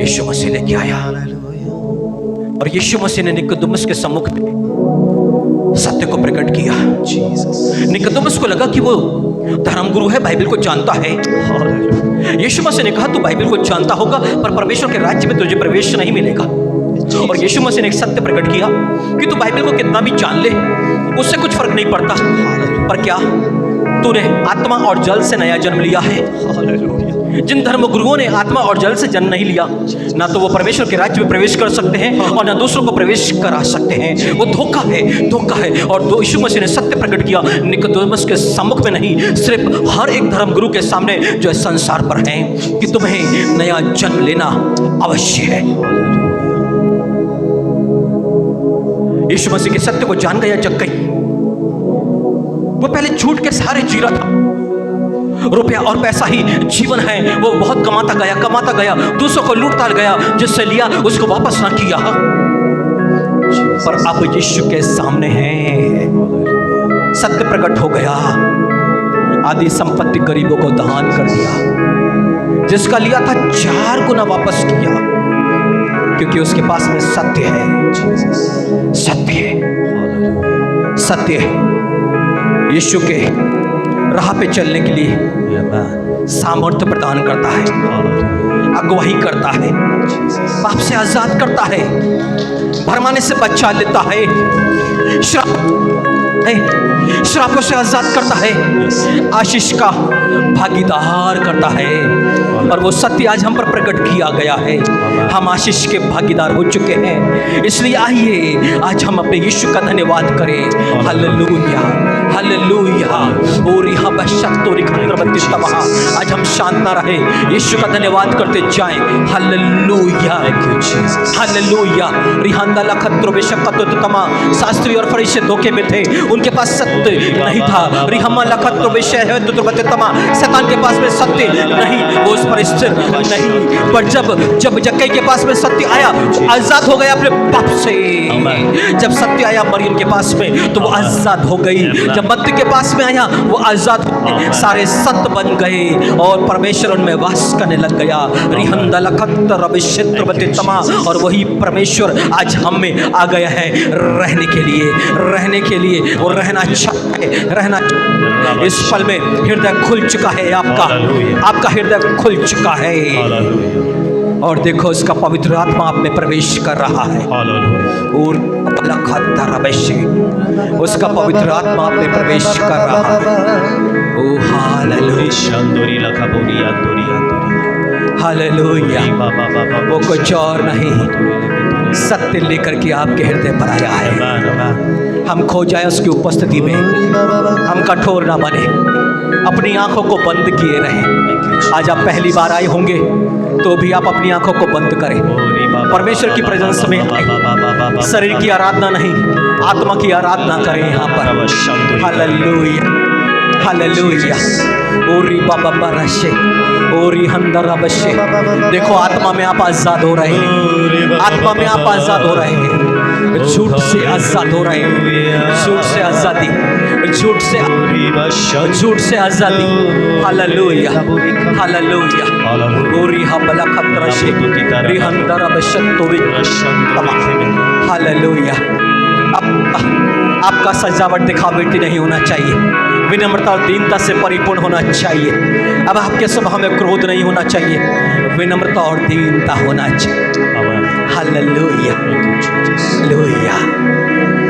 यीशु मसीह लेके आया और यीशु मसीह ने निकोदेमुस के सम्मुख में सत्य को प्रकट किया। निकोदेमुस को लगा कि वो धर्मगुरु है, बाइबल को जानता है। यीशु मसीह ने कहा तू बाइबल को जानता होगा पर परमेश्वर के राज्य में तुझे प्रवेश नहीं मिलेगा। और यीशु मसीह ने एक सत्य प्रकट किया कि तू बाइबल को कितना भी जान ले, उससे कुछ फर्क नहीं पड़ता। पर क्या तूने आत्मा और जल से नया जन्म लिया है? जिन धर्मगुरुओं ने आत्मा और जल से जन्म नहीं लिया, ना तो वो परमेश्वर के राज्य में प्रवेश कर सकते हैं और ना दूसरों को प्रवेश करा सकते हैं। वो धोखा है, धोखा है। और यीशु मसीह ने सत्य प्रकट किया निकोदेमुस के सम्मुख में नहीं, सिर्फ हर एक धर्मगुरु के सामने जो इस संसार पर है, कि तुम्हें नया जन्म लेना अवश्य है। यीशु मसीह के सत्य को जान गया जग गई। वो पहले झूठ के सहारे जी रहा था, रुपया और पैसा ही जीवन है। वो बहुत कमाता गया, दूसरों को लूटता गया, जिससे लिया उसको वापस ना किया। पर अब यीशु के सामने है, सत्य प्रकट हो गया। आधी संपत्ति गरीबों को दान कर दिया, जिसका लिया था 4 गुना वापस किया, क्योंकि उसके पास में सत्य है। सत्य है, सत्य है। यीशु के राह पे चलने के लिए सामर्थ्य प्रदान करता है, अगुवाई करता है, पाप से आजाद करता है, भरमाने से बचा लेता है, श्रापों से आजाद करता है, आशीष का भागीदार करता है। और वो सत्य आज हम पर प्रकट किया गया है। हम आशीष के भागीदार हो चुके हैं। इसलिए आइए आज हम अपने यीशु का धन्यवाद करें। Hallelujah, hallelujah. और यहाँ आज हम शांत ना रहे, यीशु का धन्यवाद करते जाएं। Hallelujah, hallelujah. रिहांदा लखत्रो बेशक्कतुतमा, शास्त्री और फरीसी धोखे में थे, उनके पास सत्य नहीं था। रिहमा लखत्रो बेशक्कतुतमा, शैतान के पास में सत्य नहीं, वो उस पर स्थिर नहीं। पर जब जक्कई के पास में सत्य आया, आजाद हो गया अपने पाप से। जब सत्य आया मरियम के पास में, तो वो आजाद हो गई। जब मत्ती के पास में आया, वो आजाद हो गए, सारे सत्य बन गए और परमेश्वर उनमें वास करने लग गया। रिहंदा लखत्तर अभिषेत्रवतितमा, और वही परमेश्वर आज हम में आ गया है रहने के लिए, रहने के लिए। और रहना चाहता है, रहना इस पल में हृदय खुल चुका है आपका, हालेलुया। आपका हृदय खुल चुका है। हालेलुया, और देखो उसका पवित्र आत्मा आप में प्रवेश कर रहा है। हालेलुया, और उसका पवित्र आत्मा आप में प्रवेश कर रहा है। ओ हालेलुया, शांदोरी लखा बोरी अंदोरी अंदोरी हालेलुया। बाबा बाबा वो कुछ और नहीं, सत्य लेकर के आपके हृदय पर आया है। हम खो जाए उसकी उपस्थिति में, हम कठोर ना बने, अपनी आंखों को बंद किए रहें। आज आप पहली बार आए होंगे तो भी आप अपनी आंखों को बंद करें, परमेश्वर की प्रेजेंस में आए। शरीर की आराधना नहीं, आत्मा की आराधना करें यहाँ पर। Hallelujah, hallelujah. ओरी बाबा बरशे, ओरी हंदरा बशे। देखो आत्मा में आप आजाद हो रहे हैं, आत्मा में आप आजाद हो रहे हैं, झूठ से आजाद हो रहे हैं, झूठ से आजादी, झूठ से आजादी। Hallelujah, hallelujah. ओरी हबला खतरशे, रिहंदरा बशत्तोवि। हालेलुया। आपका सजावट दिखावटी नहीं होना चाहिए, विनम्रता और दीनता से परिपूर्ण होना चाहिए। अब आपके स्वभाव में क्रोध नहीं होना चाहिए, विनम्रता और दीनता होना चाहिए। Hallelujah, hallelujah,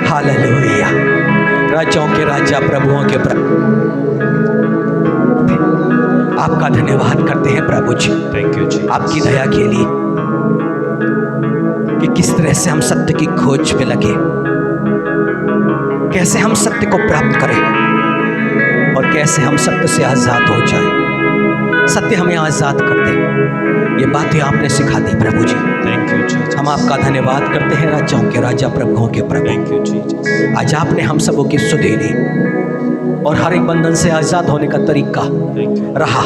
hallelujah. राजाओं के राजा, प्रभुओं के प्रभु, आपका धन्यवाद करते हैं प्रभु जी। थैंक यू जी, आपकी दया के लिए कि किस तरह से हम सत्य की खोज में लगे, कैसे हम सत्य को प्राप्त करें और कैसे हम सत्य से आजाद हो जाएं। सत्य हमें आजाद कर दे, ये बातें आपने सिखा दी प्रभु जी। थैंक यू जी, हम आपका धन्यवाद करते हैं, राजाओं के राजा, प्रभुओं के प्रभु। थैंक यू जी। आज आपने हम सबों की सुधि दी और हर एक बंधन से आजाद होने का तरीका रहा,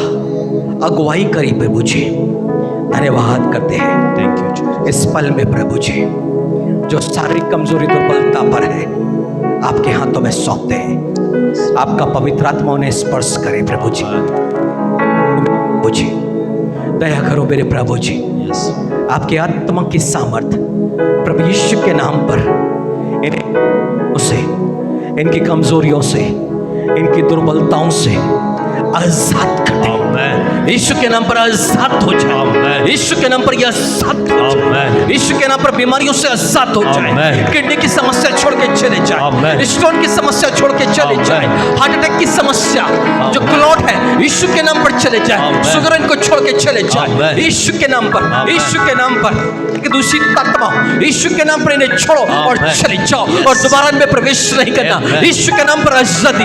अगुवाई करी प्रभु जी। धन्यवाद करते हैं थैंक यू जी, इस पल में प्रभु जी। जो शारीरिक कमजोरी दुर्बलता पर है, आपके हाथों में सौंपते हैं। आपका पवित्र आत्मा उन्हें स्पर्श करे प्रभु जी। प्रभु जी दया करो मेरे प्रभु जी, यस, आपके आत्मा की सामर्थ प्रभु यीशु के नाम पर इन्हें उसे, इनकी कमजोरियों से, इनकी दुर्बलताओं से आजाद कर दे। यीशु के नाम पर आजाद हो जाए, यीशु के नाम पर यह आजाद हो जाए, यीशु के नाम पर बीमारियों से आजाद हो जाए, किडनी की समस्या छोड़ के चले जाए, स्टोन की समस्या छोड़ के चले जाए, हार्ट अटैक की समस्या जो क्लॉट है यीशु के नाम पर चले जाए, शुगर इनको छोड़ के चले जाए यीशु के नाम पर, यीशु के नाम पर। दूषित आत्मा यीशु के नाम पर इन्हें छोड़ो और चले जाओ और दोबारा इनमें प्रवेश नहीं करना। यीशु के नाम पर आजादी,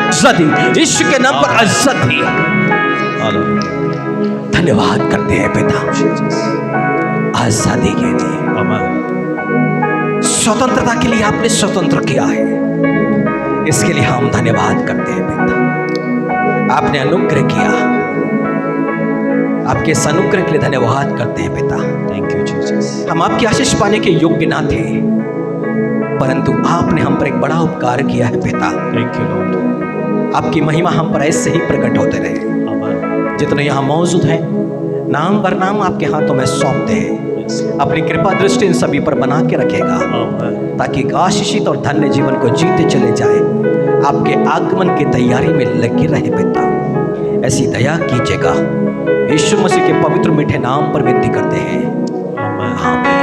आजादी, यीशु के नाम पर आजादी। धन्यवाद करते हैं पिता आजादी के लिए, स्वतंत्रता के लिए आपने स्वतंत्र किया है, इसके लिए हम धन्यवाद करते हैं पिता। आपने अनुग्रह किया, आपके इस अनुग्रह के लिए धन्यवाद करते हैं पिता। Thank you Jesus. हम आपकी आशीष पाने के योग्य ना थे, परंतु आपने हम पर एक बड़ा उपकार किया है पिता। Thank you Lord. आपकी महिमा हम पर ऐसे ही प्रकट होते रहे। जितने यहाँ मौजूद हैं, नाम बर नाम आपके हाथों में सौंपते हैं। अपनी कृपा दृष्टि इन सभी पर बना के रखेगा, ताकि आशीषित और धन्य जीवन को जीते चले जाए, आपके आगमन की तैयारी में लगे रहे पिता। ऐसी दया कीजिएगा, यीशु मसीह के पवित्र मीठे नाम पर विनती करते हैं, आमीन।